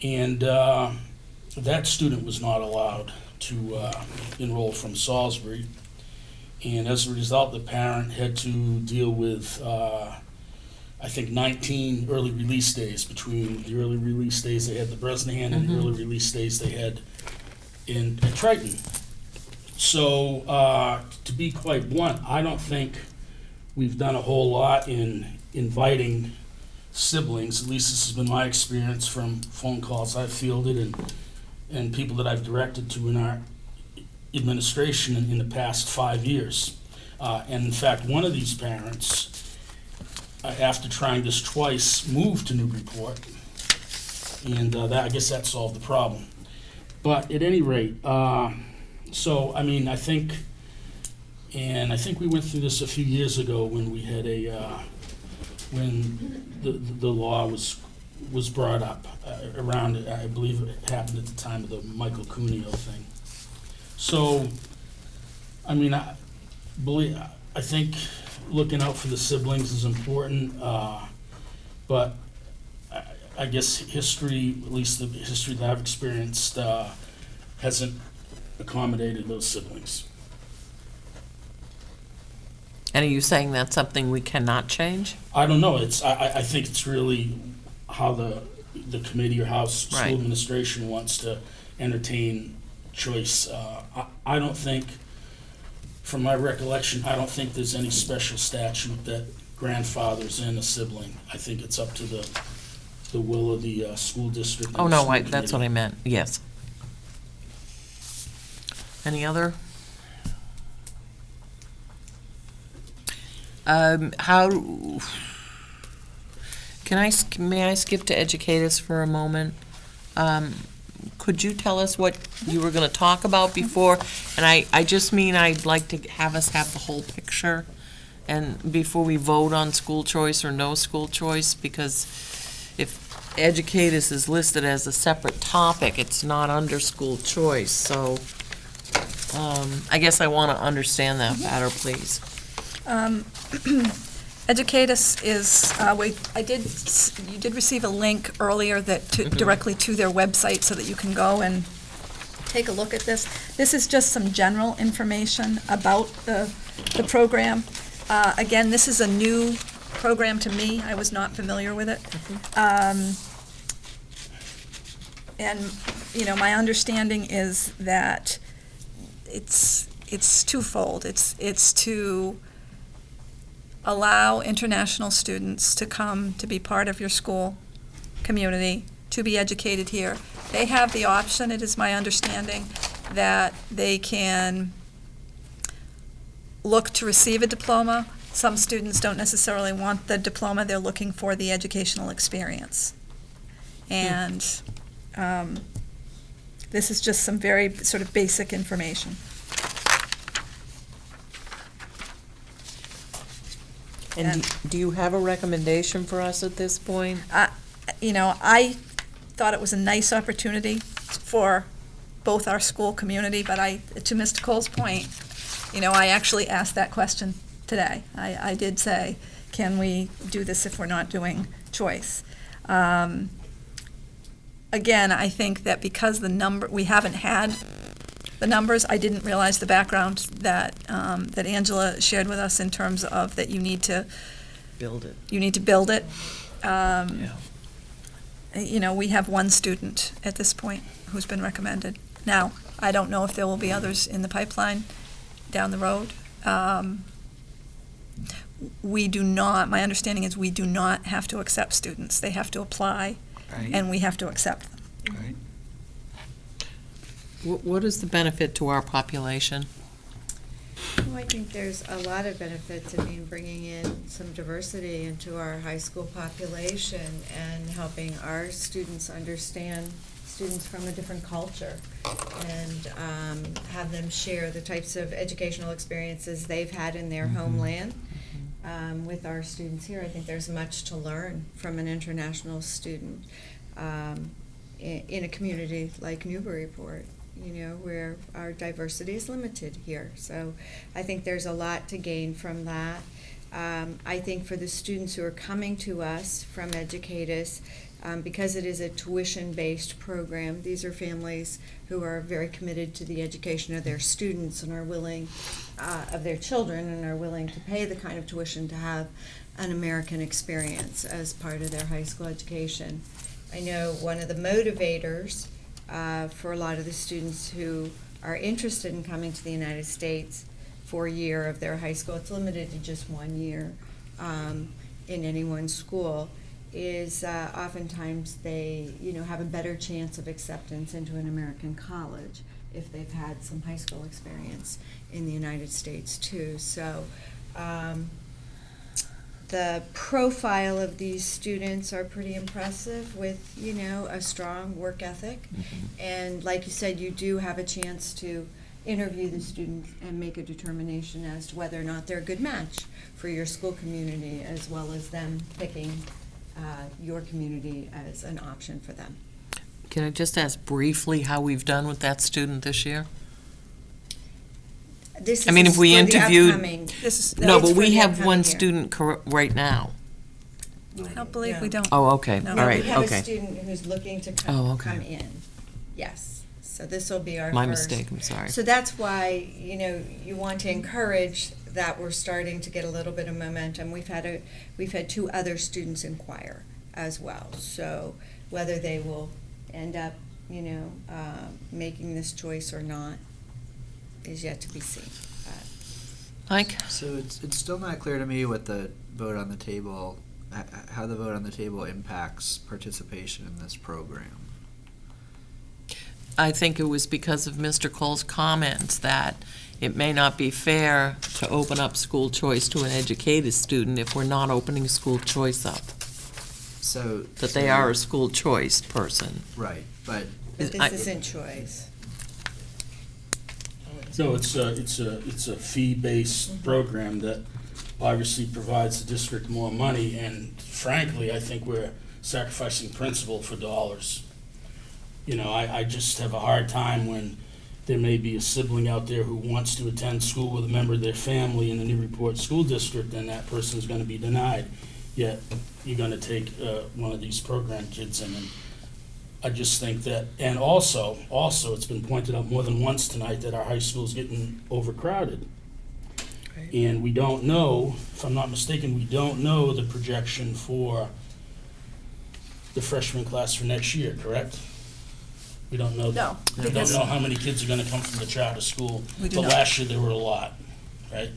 and that student was not allowed to enroll from Salisbury, and as a result, the parent had to deal with I think 19 early release days between the early release days they had at the Bresnahan and the early release days they had at Triton. So to be quite blunt, I don't think we've done a whole lot in inviting siblings. At least this has been my experience from phone calls I've fielded and people that I've directed to in our administration in the past 5 years. And in fact, one of these parents after trying this twice, moved to Newburyport. And I guess that solved the problem. But at any rate, so, I mean, I think we went through this a few years ago when we had when the law was brought up around, I believe it happened at the time of the Michael Cuneo thing. So, I mean, I think looking out for the siblings is important, but I guess history, at least the history that I've experienced, hasn't accommodated those siblings. And are you saying that's something we cannot change? I don't know. I think it's really how the committee or how school Right. administration wants to entertain choice. I don't think, from my recollection, I don't think there's any special statute that grandfathers in a sibling. I think it's up to the will of the school district. and Oh, the no, school that's what committee. I meant, yes. Any other? May I skip to educate us for a moment? Could you tell us what you were gonna talk about before? And I just mean I'd like to have us have the whole picture, and before we vote on school choice or no school choice, because if educate us is listed as a separate topic, it's not under school choice, so, I guess I wanna understand that better, please. Educatus is, you did receive a link earlier that directly to their website so that you can go and take a look at this. This is just some general information about the program. Again, this is a new program to me. I was not familiar with it. And, you know, my understanding is that it's twofold. It's to allow international students to come to be part of your school community, to be educated here. They have the option, it is my understanding, that they can look to receive a diploma. Some students don't necessarily want the diploma, they're looking for the educational experience. And this is just some very sort of basic information. And do you have a recommendation for us at this point? You know, I thought it was a nice opportunity for both our school community, but to Mr. Cole's point, you know, I actually asked that question today. I did say, can we do this if we're not doing choice? Again, I think that because we haven't had the numbers, I didn't realize the background that that Angela shared with us in terms of that you need to Build it. You need to build it. Yeah. You know, we have one student at this point who's been recommended. Now, I don't know if there will be others in the pipeline down the road. We do not, my understanding is we do not have to accept students. They have to apply, and we have to accept them. Right. What is the benefit to our population? Well, I think there's a lot of benefits. I mean, bringing in some diversity into our high school population and helping our students understand students from a different culture and have them share the types of educational experiences they've had in their homeland with our students here. I think there's much to learn from an international student in a community like Newburyport, you know, where our diversity is limited here. So I think there's a lot to gain from that. I think for the students who are coming to us from Educatus, because it is a tuition-based program, these are families who are very committed to the education of their students and are willing, of their children, and are willing to pay the kind of tuition to have an American experience as part of their high school education. I know one of the motivators for a lot of the students who are interested in coming to the United States for a year of their high school, it's limited to just 1 year in any one school, is oftentimes they, you know, have a better chance of acceptance into an American college if they've had some high school experience in the United States too. So the profile of these students are pretty impressive with, you know, a strong work ethic. And like you said, you do have a chance to interview the students and make a determination as to whether or not they're a good match for your school community, as well as them picking your community as an option for them. Can I just ask briefly how we've done with that student this year? This is I mean, if we for the interviewed- upcoming- No, it's but for we the have upcoming one year. student right now. I don't believe we don't. Oh, okay, No. all No, right, we have a okay. student who's looking to Oh, okay. come in. Yes, so this will be our My first. mistake, I'm sorry. So that's why, you know, you want to encourage that we're starting to get a little bit of momentum. We've had 2 other students inquire as well. So whether they will end up, you know, making this choice or not is yet to be seen. Mike? So it's still not clear to me what the vote on the table, how the vote on the table impacts participation in this program. I think it was because of Mr. Cole's comments that it may not be fair to open up school choice to an educated student if we're not opening school choice up. So That they are a school choice person. Right, but But I- this isn't choice. No, it's a fee-based program that obviously provides the district more money, and frankly, I think we're sacrificing principle for dollars. You know, I just have a hard time when there may be a sibling out there who wants to attend school with a member of their family in the Newburyport School District, and that person's gonna be denied. Yet, you're gonna take one of these program kids in, and I just think that, and also, it's been pointed out more than once tonight that our high school's getting overcrowded. And we don't know, if I'm not mistaken, we don't know the projection for the freshman class for next year, correct? We don't know that. No, We don't because know how many kids are gonna come from the charter school. We do But not. last year, there were a lot, right?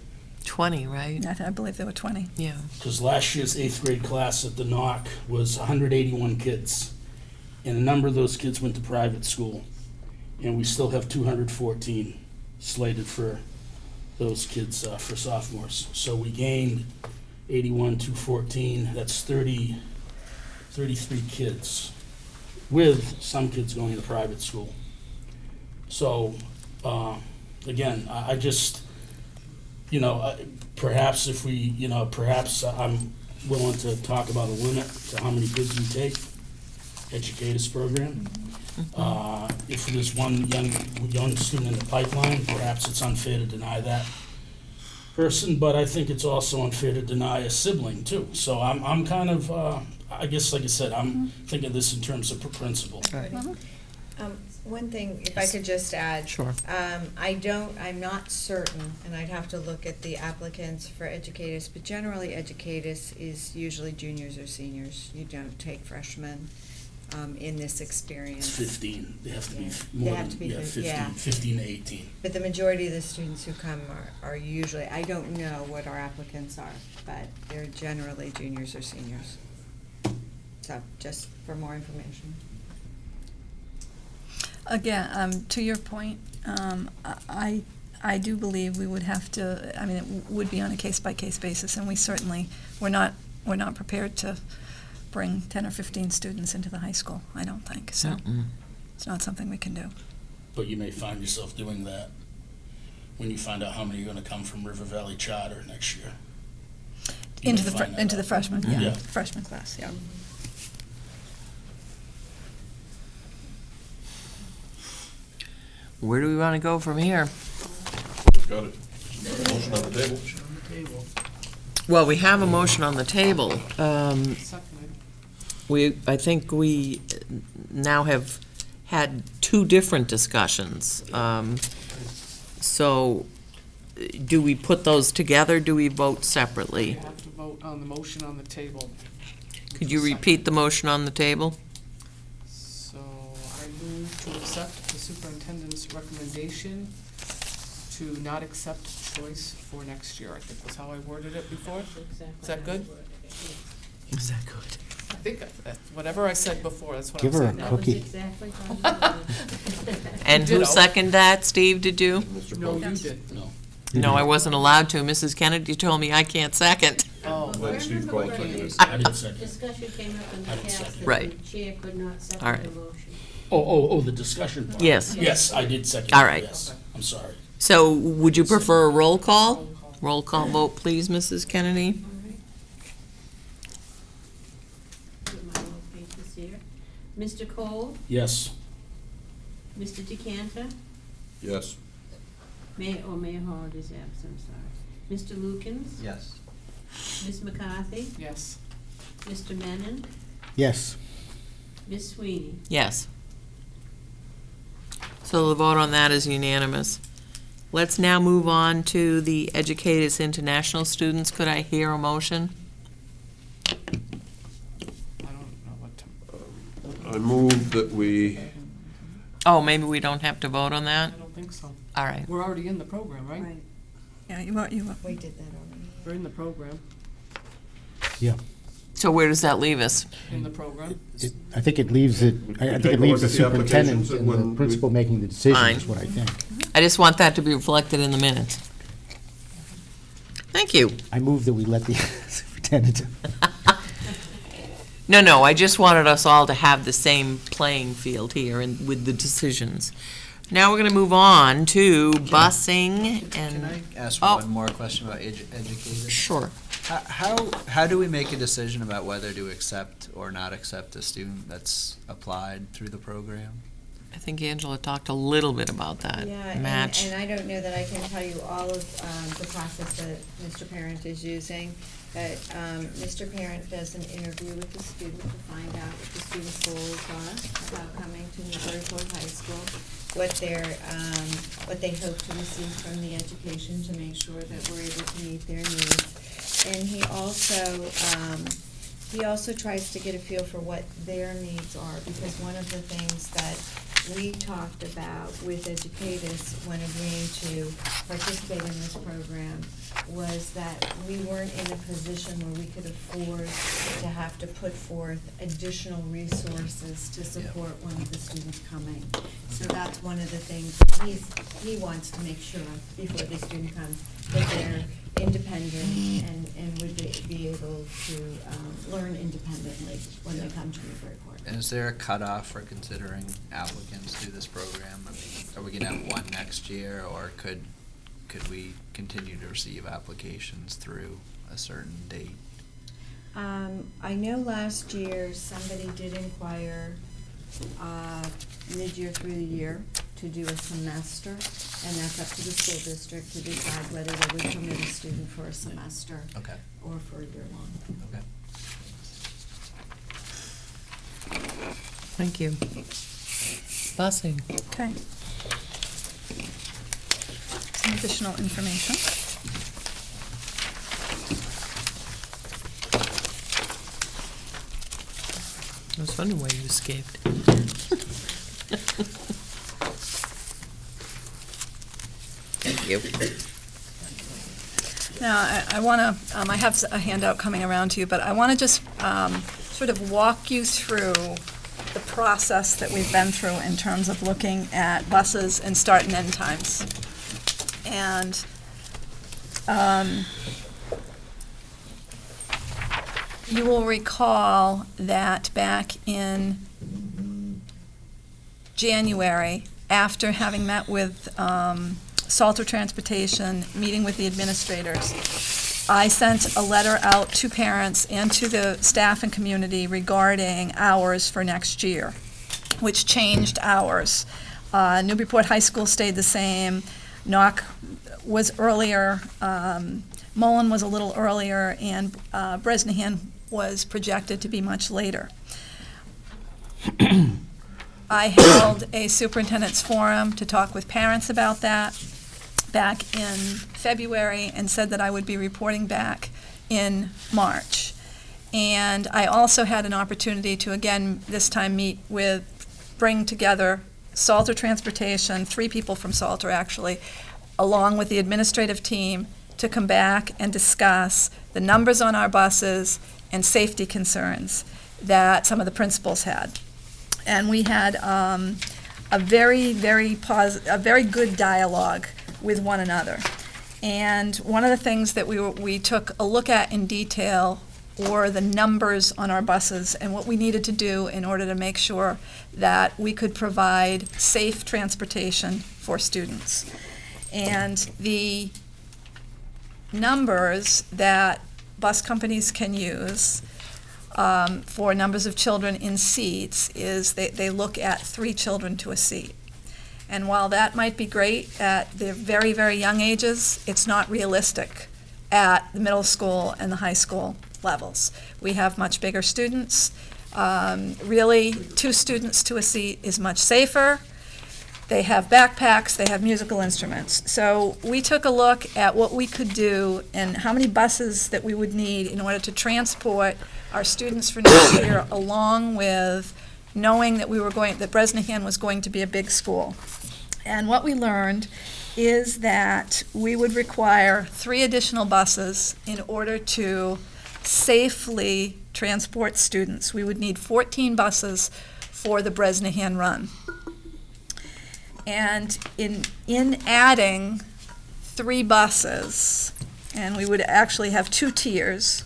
20, right? I believe there were 20. Yeah. Because last year's 8th grade class at the NOC was 181 kids. And a number of those kids went to private school. And we still have 214 slated for those kids for sophomores. So we gained 81, 214, that's 33 kids, with some kids going to private school. So, again, I just, you know, perhaps if we, you know, perhaps I'm willing to talk about a limit to how many kids we take, educators program. If there's one young student in the pipeline, perhaps it's unfair to deny that person, but I think it's also unfair to deny a sibling too. So I'm kind of, I guess, like I said, I'm thinking of this in terms of principle. One thing, if I could just add. Sure. I'm not certain, and I'd have to look at the applicants for educators, but generally educators is usually juniors or seniors. You don't take freshmen in this experience. It's 15. They have to be They more have than, to be yeah, 15, 15, yeah. 15 to 18. But the majority of the students who come are usually, I don't know what our applicants are, but they're generally juniors or seniors. So, just for more information. Again, to your point, I do believe we would have to, I mean, it would be on a case-by-case basis, and we certainly, we're not prepared to bring 10 or 15 students into the high school, I don't think, so it's not something we can do. But you may find yourself doing that when you find out how many are going to come from River Valley Charter next year. You Into may find that into the out. freshman, Yeah. yeah, freshman class, yeah. Where do we want to go from here? Got it. Motion on the table. Well, we have a motion on the table. Seconded. I think we now have had 2 different discussions. So do we put those together? Do we vote separately? You have to vote on the motion on the table. Could you repeat the motion on the table? So I move to accept the superintendent's recommendation to not accept choice for next year. I think was how I worded it before. Is that good? Is that good? I think whatever I said before, that's what Give I'm her saying a now. cookie. And who Ditto. seconded that? Steve, did you? Mr. No, Pope. you did. No. No, I wasn't allowed to. Mrs. Kennedy told me I can't second. Oh, Let Steve call it second. I didn't second. Discussion came up in the I didn't past second. that Right. the chair could not All second right. the motion. Oh, the discussion part. Yes. Yes, I did second. All it, right. Yes, I'm sorry. So would you prefer a roll call? Roll call vote, please, Mrs. Kennedy. Put my little papers here. Mr. Cole, Yes. Mr. Decanter, Yes. Mayor Hall is absent, I'm sorry. Mr. Lukens, Yes. Ms. McCarthy, yes. Mr. Menon, Yes. Ms. Sweeney. Yes. So the vote on that is unanimous. Let's now move on to the Educators International students. Could I hear a motion? I don't know what to. I move that we, Oh, maybe we don't have to vote on that? I don't think so. All right. We're already in the program, right? Yeah, you We did that already. We're in the program, So where does that leave us? in the program. I think it leaves it, I think Take a it leaves the look at the superintendent applications and and when the we- principal making the decision, Fine. is what I think. I just want that to be reflected in the minutes. Thank you. I move that we let the superintendent. No, I just wanted us all to have the same playing field here and with the decisions. Now we're going to move on to busing Can and, I ask Oh. one more question about educators? sure. How do we make a decision about whether to accept or not accept a student that's applied through the program? I think Angela talked a little bit about that. Yeah, Match. and I don't know that I can tell you all of the process that Mr. Parent is using, but Mr. Parent does an interview with the student to find out what the student's goals are about coming to Newburyport High School, what they hope to receive from the education to make sure that we're able to meet their needs. And he also tries to get a feel for what their needs are, because one of the things that we talked about with educators when agreeing to participate in this program was that we weren't in a position where we could afford to have to put forth additional resources to support one of the students coming. So that's one of the things he wants to make sure before the student comes, that they're independent and would be able to learn independently when they come to Newburyport. And is there a cutoff for considering applicants through this program? I mean, are we gonna have one next year, or could we continue to receive applications through a certain date? I know last year somebody did inquire mid-year through the year to do a semester, and that's up to the school district to decide whether they would permit a student for a semester Okay. or for a year long. Okay. Thank you. Busing. Okay. Some additional information. I was wondering why you escaped. Thank you. Now, I want to, I have a handout coming around to you, but I want to just sort of walk you through the process that we've been through in terms of looking at buses and start and end times. And you will recall that back in January, after having met with Salter Transportation, meeting with the administrators, I sent a letter out to parents and to the staff and community regarding hours for next year, which changed hours. Newburyport High School stayed the same. Knock was earlier. Mullen was a little earlier, and Bresnahan was projected to be much later. I held a superintendent's forum to talk with parents about that back in February and said that I would be reporting back in March. And I also had an opportunity to, again, this time bring together Salter Transportation, 3 people from Salter actually, along with the administrative team, to come back and discuss the numbers on our buses and safety concerns that some of the principals had. And we had a very good dialogue with one another. And one of the things that we took a look at in detail were the numbers on our buses and what we needed to do in order to make sure that we could provide safe transportation for students. And the numbers that bus companies can use for numbers of children in seats is they look at 3 children to a seat. And while that might be great at the very, very young ages, it's not realistic at the middle school and the high school levels. We have much bigger students. Really, 2 students to a seat is much safer. They have backpacks, they have musical instruments. So we took a look at what we could do and how many buses that we would need in order to transport our students for next year, along with knowing that that Bresnahan was going to be a big school. And what we learned is that we would require 3 additional buses in order to safely transport students. We would need 14 buses for the Bresnahan run. And in adding 3 buses, and we would actually have 2 tiers,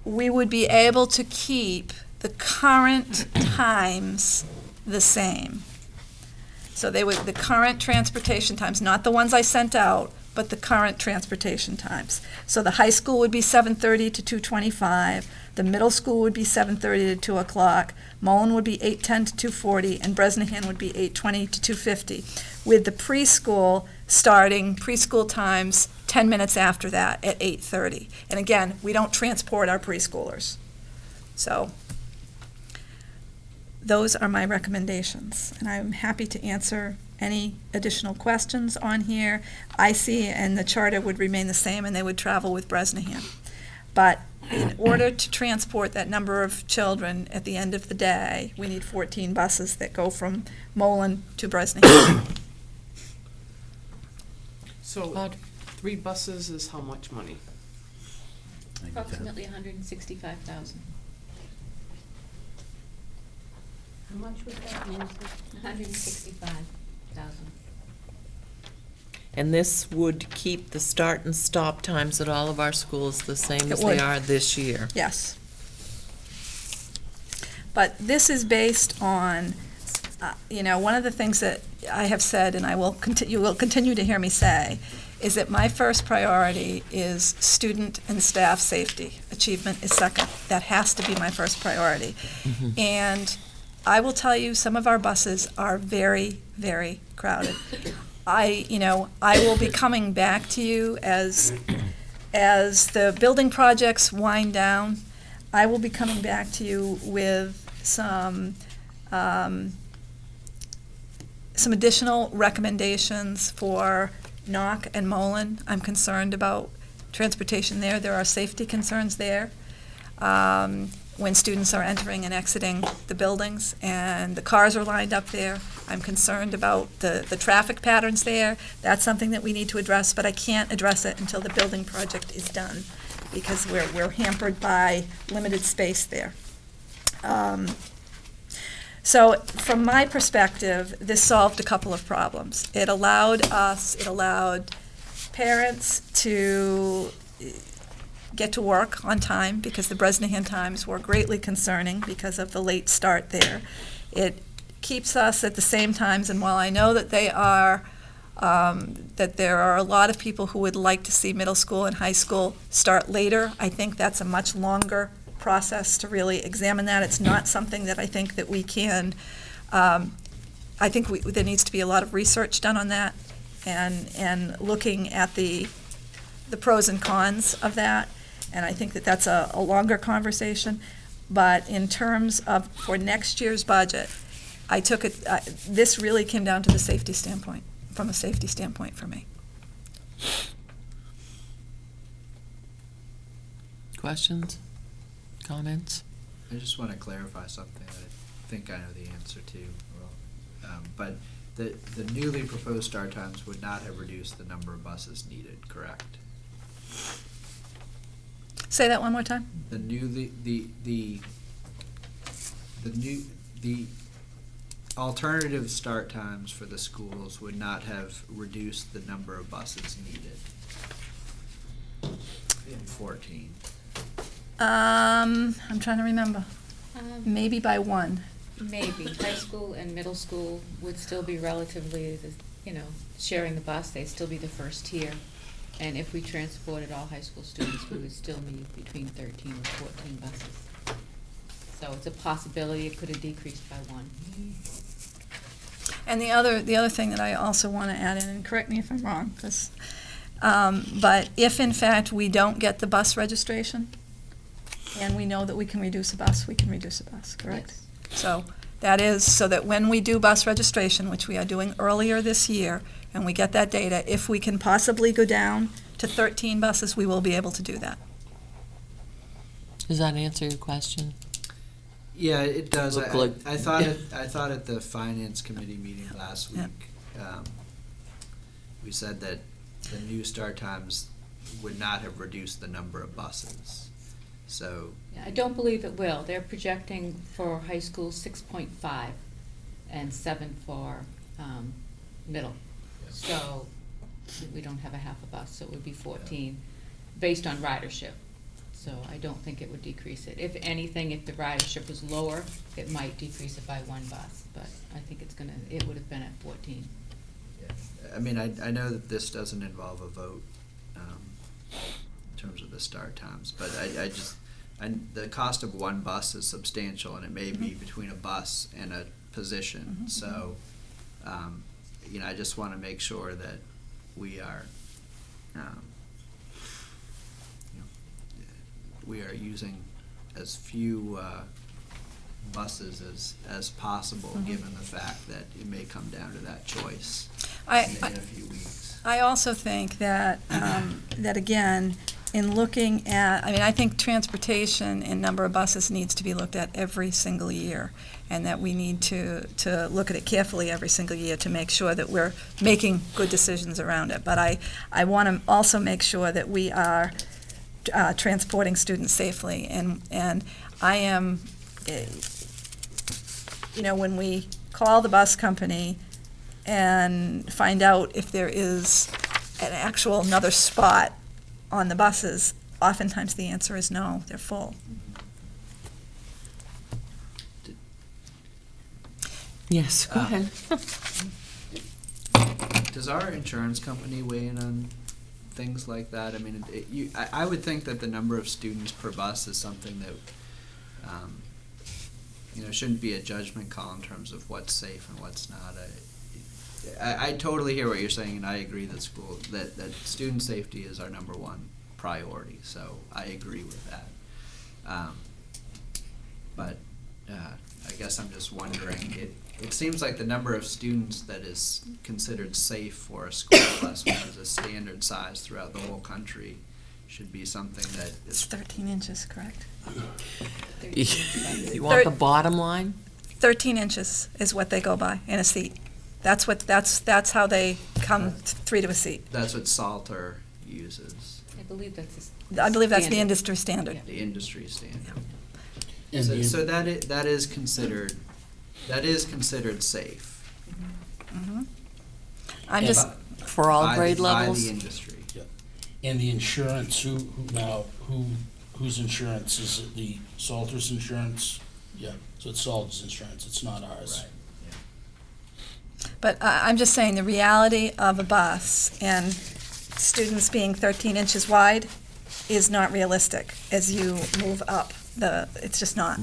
we would be able to keep the current times the same. So the current transportation times, not the ones I sent out, but the current transportation times. So the high school would be 7:30 to 2:25, the middle school would be 7:30 to 2 o'clock, Mullen would be 8:10 to 2:40, and Bresnahan would be 8:20 to 2:50, with the preschool starting preschool times 10 minutes after that at 8:30. And again, we don't transport our preschoolers. So those are my recommendations, and I'm happy to answer any additional questions on here. I see, and the charter would remain the same, and they would travel with Bresnahan. But in order to transport that number of children at the end of the day, we need 14 buses that go from Mullen to Bresnahan. So 3 buses is how much money? Approximately $165,000. How much was that, Nancy? $165,000. And this would keep the start and stop times at all of our schools the same It as would. they are this year. Yes. But this is based on, one of the things that I have said, and you will continue to hear me say, is that my first priority is student and staff safety. Achievement is second. That has to be my first priority. Mm-hmm. And I will tell you, some of our buses are very, very crowded. I will be coming back to you as the building projects wind down. I will be coming back to you with some additional recommendations for Knock and Mullen. I'm concerned about transportation there. There are safety concerns there. When students are entering and exiting the buildings and the cars are lined up there. I'm concerned about the traffic patterns there. That's something that we need to address, but I can't address it until the building project is done because we're hampered by limited space there. So from my perspective, this solved a couple of problems. It allowed parents to get to work on time because the Bresnahan times were greatly concerning because of the late start there. It keeps us at the same times, and while I know that there are a lot of people who would like to see middle school and high school start later, I think that's a much longer process to really examine that. It's not something that I think that we can, I think there needs to be a lot of research done on that and looking at the pros and cons of that. And I think that that's a longer conversation. But in terms of, for next year's budget, I took it, this really came down to the safety standpoint, from a safety standpoint for me. Questions? Comments? I just want to clarify something that I think I know the answer to. But the newly proposed start times would not have reduced the number of buses needed, correct? Say that one more time. alternative start times for the schools would not have reduced the number of buses needed in 14. I'm trying to remember. Maybe by one. Maybe. High school and middle school would still be relatively, sharing the bus, they'd still be the first tier. And if we transported all high school students, we would still need between 13 and 14 buses. So it's a possibility it could have decreased by one. And the other thing that I also want to add in, and correct me if I'm wrong, but if in fact we don't get the bus registration, and we know that we can reduce a bus, we can reduce a bus, correct? Yes. So that is so that when we do bus registration, which we are doing earlier this year, and we get that data, if we can possibly go down to 13 buses, we will be able to do that. Does that answer your question? Yeah, it does. Look I like- thought I thought at the finance committee meeting last week, we said that the new start times would not have reduced the number of buses. So Yeah, I don't believe it will. They're projecting for high school 6.5 and 7 for middle. So we don't have a half a bus, so it would be 14 based on ridership. So I don't think it would decrease it. If anything, if the ridership was lower, it might decrease it by one bus, but I think it would have been at 14. I mean, I know that this doesn't involve a vote in terms of the start times, but the cost of one bus is substantial, and it may be between a bus and a position. So, I just want to make sure that we are, we are using as few buses as possible, given the fact that it may come down to that choice in a few weeks. I also think that, that again, in looking at, I think transportation and number of buses needs to be looked at every single year, and that we need to look at it carefully every single year to make sure that we're making good decisions around it. But I want to also make sure that we are transporting students safely, and I am, when we call the bus company and find out if there is an actual another spot on the buses, oftentimes the answer is no, they're full. Yes, go ahead. Does our insurance company weigh in on things like that? I mean, I would think that the number of students per bus is something that, shouldn't be a judgment call in terms of what's safe and what's not. I totally hear what you're saying, and I agree that that student safety is our number one priority. So I agree with that. But I guess I'm just wondering. It seems like the number of students that is considered safe for a school bus, which is a standard size throughout the whole country, should be something that It's is 13 inches, correct? You want the bottom line? 13 inches is what they go by in a seat. That's how they come 3 to a seat. That's what Salter uses. I believe that's the industry standard. The industry standard. And So that is considered safe. I'm just, For all grade By levels? the industry. And the insurance, whose insurance? Is it the Salter's insurance? Yeah, so it's Salter's insurance, it's not ours. Right. but I'm just saying the reality of a bus and students being 13 inches wide is not realistic as you move up. It's just not.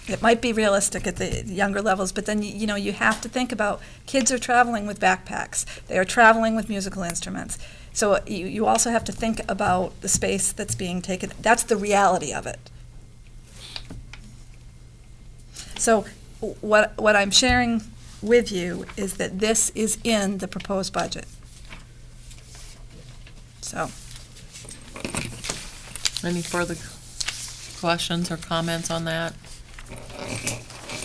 It might be realistic at the younger levels, but then, you have to think about kids are traveling with backpacks. They are traveling with musical instruments. So you also have to think about the space that's being taken. That's the reality of it. So what I'm sharing with you is that this is in the proposed budget. So. Any further questions or comments on that?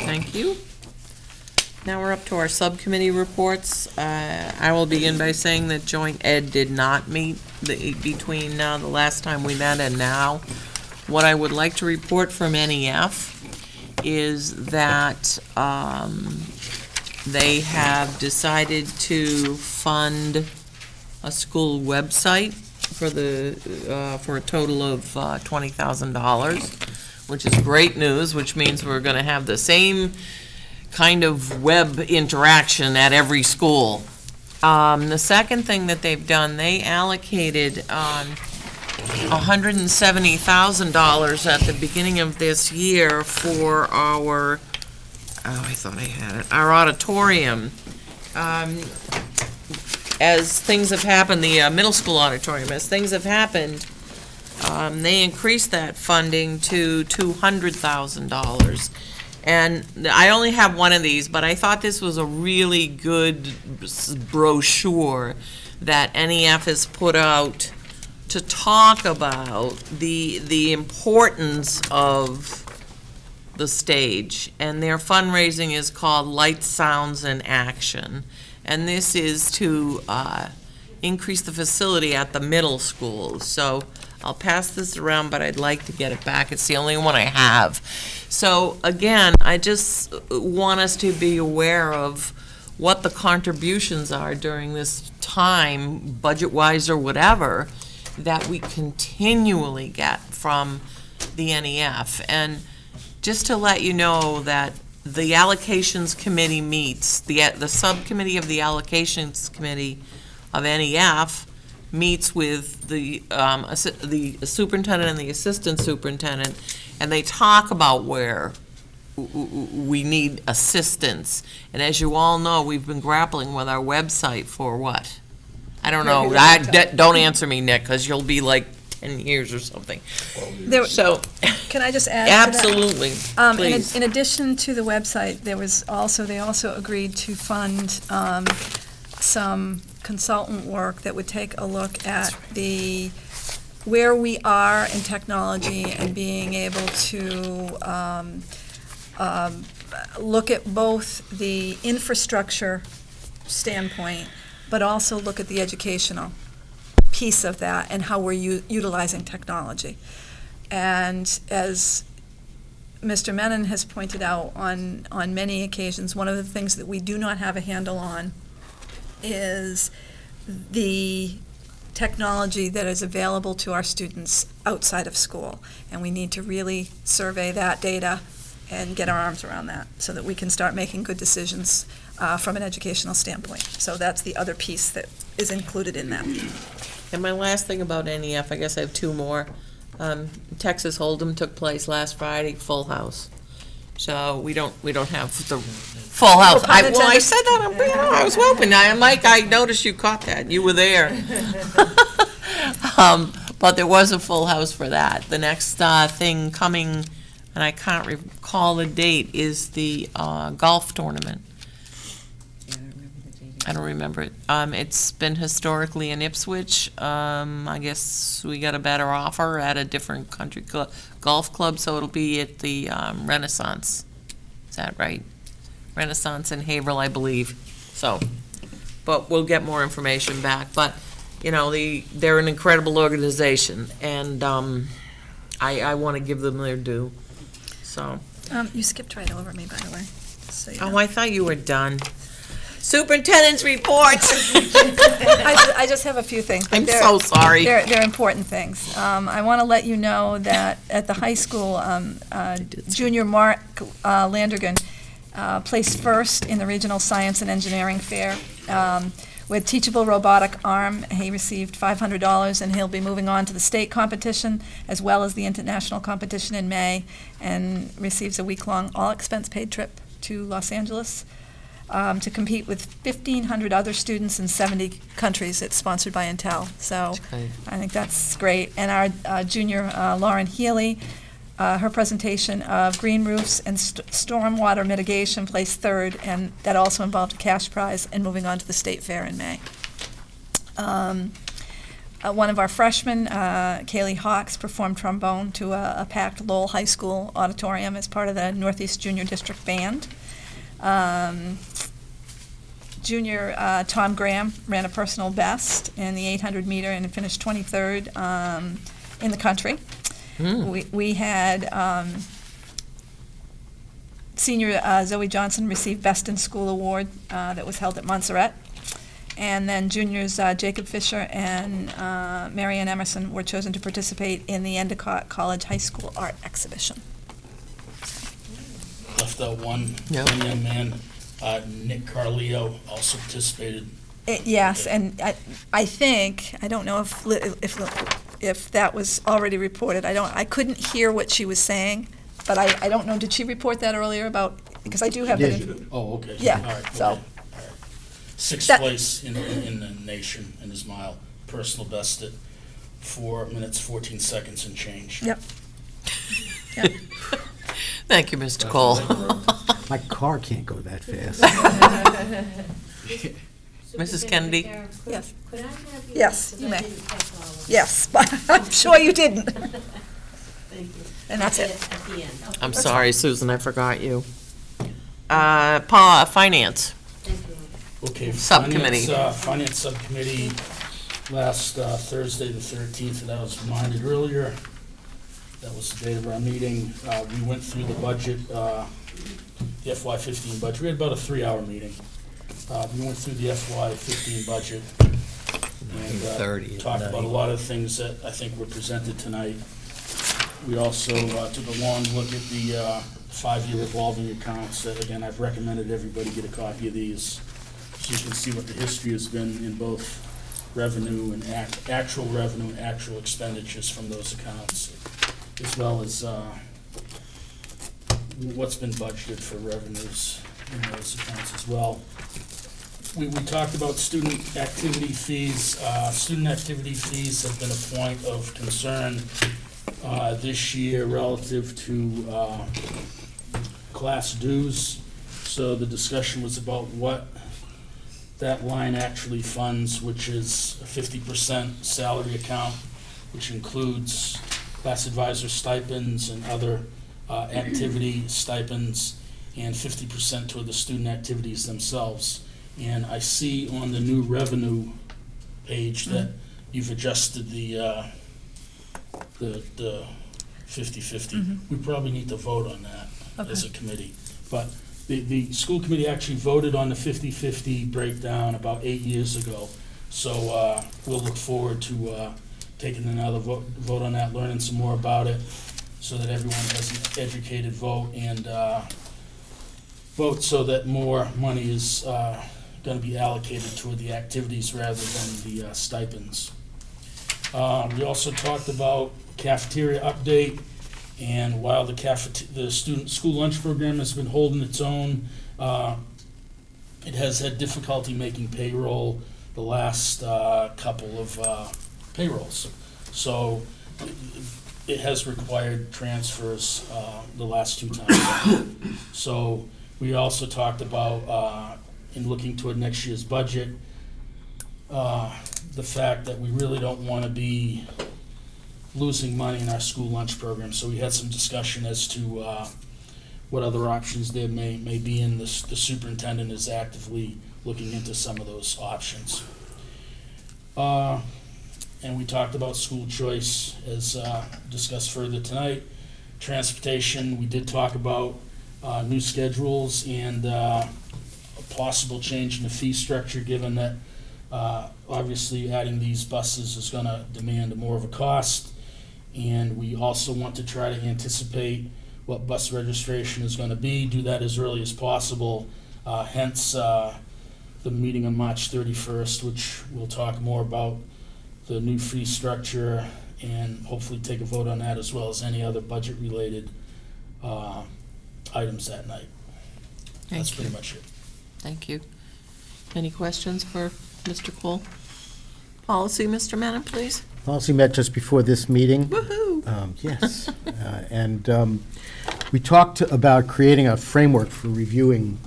Thank you. Now we're up to our subcommittee reports. I will begin by saying that joint ed did not meet between the last time we met and now. What I would like to report from NEF is that they have decided to fund a school website for a total of $20,000, which is great news, which means we're going to have the same kind of web interaction at every school. The second thing that they've done, they allocated $170,000 at the beginning of this year for our, our auditorium. As things have happened, the middle school auditorium, as things have happened, they increased that funding to $200,000. And I only have one of these, but I thought this was a really good brochure that NEF has put out to talk about the importance of the stage. And their fundraising is called Lights, Sounds, and Action. And this is to increase the facility at the middle school. So I'll pass this around, but I'd like to get it back. It's the only one I have. So again, I just want us to be aware of what the contributions are during this time, budget-wise or whatever, that we continually get from the NEF. And just to let you know that the allocations committee meets, the subcommittee of the allocations committee of NEF meets with the superintendent and the assistant superintendent, and they talk about where we need assistance. And as you all know, we've been grappling with our website for what? I don't know. Don't answer me, Nick, because you'll be like 10 years or something. So, can I just add absolutely, to that? please. In addition to the website, they also agreed to fund some consultant work that would take a look at where we are in technology and being able to look at both the infrastructure standpoint, but also look at the educational piece of that and how we're utilizing technology. And as Mr. Menon has pointed out on many occasions, one of the things that we do not have a handle on is the technology that is available to our students outside of school. And we need to really survey that data and get our arms around that so that we can start making good decisions from an educational standpoint. So that's the other piece that is included in that. And my last thing about NEF, I guess I have two more. Texas Hold'em took place last Friday, full house. So we don't have the full house. I said that, I was hoping. Mike, I noticed you caught that. You were there. But there was a full house for that. The next thing coming, and I can't recall the date, is the golf tournament. I don't remember it. It's been historically in Ipswich. I guess we got a better offer at a different country golf club, so it'll be at the Renaissance. Is that right? Renaissance in Haverhill, I believe. So, but we'll get more information back. But, you know, they're an incredible organization, and I want to give them their due. So. You skipped right over me, by the way. So you know. Oh, I thought you were done. Superintendent's report. I just have a few things. I'm so sorry. They're important things. I want to let you know that at the high school, junior Mark Landergan placed first in the Regional Science and Engineering Fair. With Teachable Robotic Arm, he received $500, and he'll be moving on to the state competition as well as the international competition in May, and receives a week-long all-expense-paid trip to Los Angeles to compete with 1,500 other students in 70 countries. It's sponsored by Intel, so I think that's great. And our junior Lauren Healy, her presentation of green roofs and stormwater mitigation placed third, and that also involved a cash prize, and moving on to the state fair in May. One of our freshmen, Kaylee Hawks, performed trombone to a packed Lowell High School auditorium as part of the Northeast Junior District Band. Junior Tom Graham ran a personal best in the 800 meter and finished 23rd in the country. We had senior Zoe Johnson received Best in School Award that was held at Montserrat. And then juniors Jacob Fisher and Marianne Emerson were chosen to participate in the Endicott College High School Art Exhibition. Left out one Yep. young man, Nick Carleo, also participated. Yes, and I think, I don't know if that was already reported. I couldn't hear what she was saying, but I don't know, did she report that earlier about, because I do have that. Oh, okay. Yeah, All right, so. okay. All right. Sixth That- place in the nation in his mile, personal best at 4 minutes, 14 seconds and change. Yep. Yep. Thank you, Mr. Cole. My car can't go that fast. Mrs. Kennedy? Yes. Could I have you? Yes, because you I may. didn't catch all of it. Yes, but I'm sure you didn't. Thank you. And that's it. At the end. I'm sorry, Susan, I forgot you. Paul, Finance. Thank you. Okay. Subcommittee. Finance Subcommittee, last Thursday, the 13th, and I was reminded earlier, that was the date of our meeting. We went through the budget, the FY15 budget. We had about a 3-hour meeting. We went through the FY15 budget and talked about a lot of things that I think were presented tonight. We also took a long look at the 5-year revolving accounts that, again, I've recommended everybody get a copy of these so you can see what the history has been in both revenue and actual revenue and actual expenditures from those accounts, as well as what's been budgeted for revenues in those accounts as well. We talked about student activity fees. Student activity fees have been a point of concern this year relative to class dues. So the discussion was about what that line actually funds, which is a 50% salary account, which includes class advisor stipends and other activity stipends, and 50% toward the student activities themselves. And I see on the new revenue page that you've adjusted the 50/50. We probably need to vote on that as a committee. But the school committee actually voted on the 50/50 breakdown about 8 years ago. So we'll look forward to taking another vote on that, learning some more about it, so that everyone has an educated vote and vote so that more money is going to be allocated toward the activities rather than the stipends. We also talked about cafeteria update, and while the student school lunch program has been holding its own, it has had difficulty making payroll the last couple of payrolls. So it has required transfers the last 2 times. So we also talked about, in looking toward next year's budget, the fact that we really don't want to be losing money in our school lunch program. So we had some discussion as to what other options there may be, and the superintendent is actively looking into some of those options. And we talked about school choice as discussed further tonight. Transportation, we did talk about new schedules and a possible change in the fee structure, given that obviously adding these buses is going to demand more of a cost. And we also want to try to anticipate what bus registration is going to be, do that as early as possible, hence the meeting on March 31st, which we'll talk more about the new fee structure and hopefully take a vote on that, as well as any other budget-related items that night. That's pretty much it. Thank you. Any questions for Mr. Cole? Policy, Mr. Menon, please. Policy met just before this meeting. Woohoo! Yes. And we talked about creating a framework for reviewing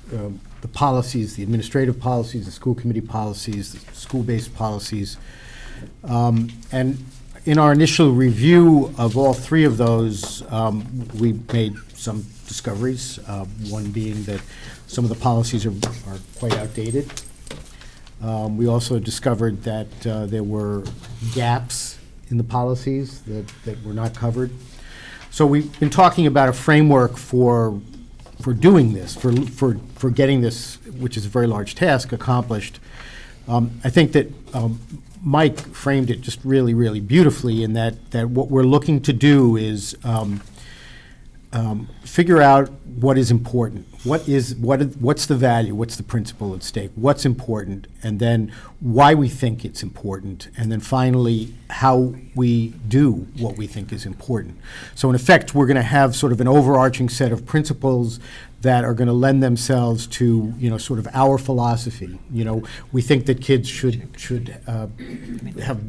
the policies, the administrative policies, the school committee policies, the school-based policies. And in our initial review of all 3 of those, we made some discoveries, one being that some of the policies are quite outdated. We also discovered that there were gaps in the policies that were not covered. So we've been talking about a framework for doing this, for getting this, which is a very large task, accomplished. I think that Mike framed it just really, really beautifully in that what we're looking to do is figure out what is important. What's the value? What's the principle at stake? What's important? And then why we think it's important. And then finally, how we do what we think is important. So in effect, we're going to have sort of an overarching set of principles that are going to lend themselves to, sort of our philosophy. We think that kids should have,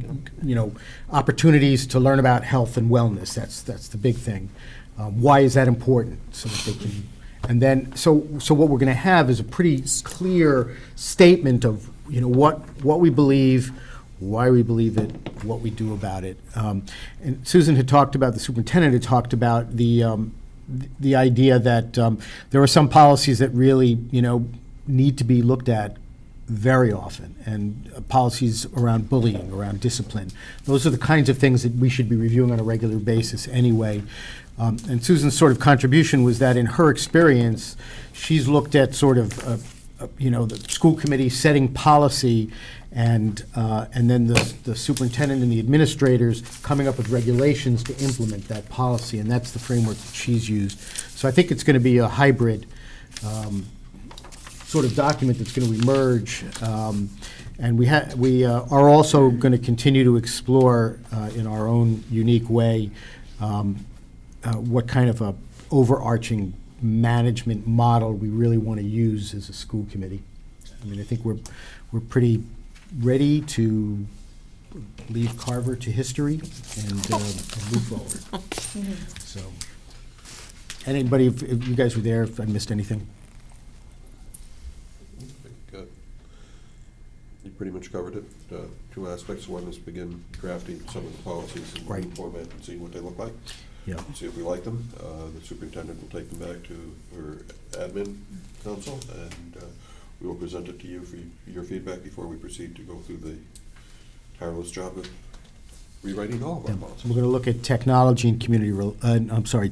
opportunities to learn about health and wellness. That's the big thing. Why is that important? So that they can, and then so what we're going to have is a pretty clear statement of what we believe, why we believe it, what we do about it. And Susan had talked about, the superintendent had talked about the idea that there are some policies that really need to be looked at very often, and policies around bullying, around discipline. Those are the kinds of things that we should be reviewing on a regular basis anyway. And Susan's sort of contribution was that in her experience, she's looked at sort of, the school committee setting policy and then the superintendent and the administrators coming up with regulations to implement that policy, and that's the framework that she's used. So I think it's going to be a hybrid sort of document that's going to emerge. And we are also going to continue to explore in our own unique way what kind of a overarching management model we really want to use as a school committee. I mean, I think we're pretty ready to leave Carver to history and move forward. So, anybody, if you guys were there, if I missed anything? You pretty much covered it. Two aspects. One is begin drafting some of the policies in new format and see what they look like. Yeah. See if we like them. The superintendent will take them back to her admin council, and we will present it to you for your feedback before we proceed to go through the tireless job of rewriting all of our policies. So we're going to look at technology and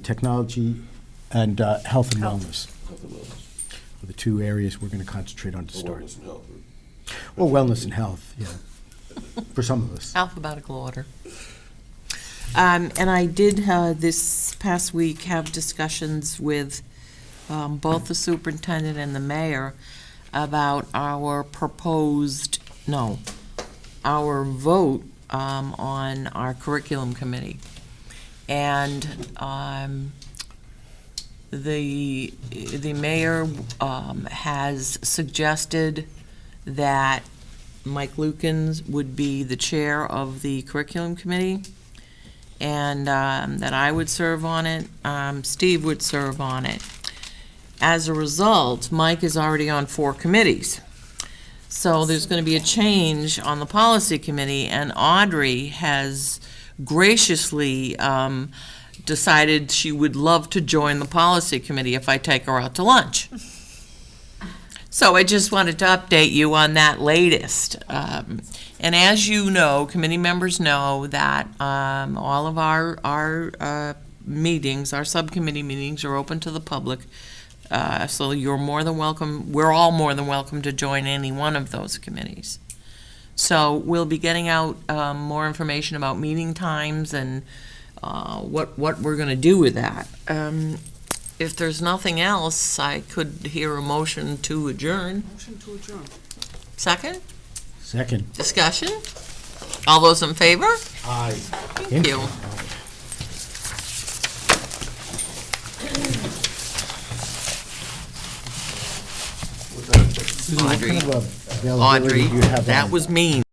technology and health and wellness. Are the two areas we're going to concentrate on to start. Wellness and health. Well, wellness and health, yeah, for some of us. Alphabetical order. And I did, this past week, have discussions with both the superintendent and the mayor about our vote on our curriculum committee. And the mayor has suggested that Mike Lukens would be the chair of the curriculum committee, and that I would serve on it, Steve would serve on it. As a result, Mike is already on 4 committees. So there's going to be a change on the policy committee, and Audrey has graciously decided she would love to join the policy committee if I take her out to lunch. So I just wanted to update you on that latest. And as you know, committee members know that all of our meetings, our subcommittee meetings, are open to the public. So you're more than welcome, we're all more than welcome to join any one of those committees. So we'll be getting out more information about meeting times and what we're going to do with that. If there's nothing else, I could hear a motion to adjourn. Motion to adjourn. Second? Second. Discussion? All those in favor? Aye. Thank you. Susan, what Audrey. kind of availability do you have Audrey, that on was mean.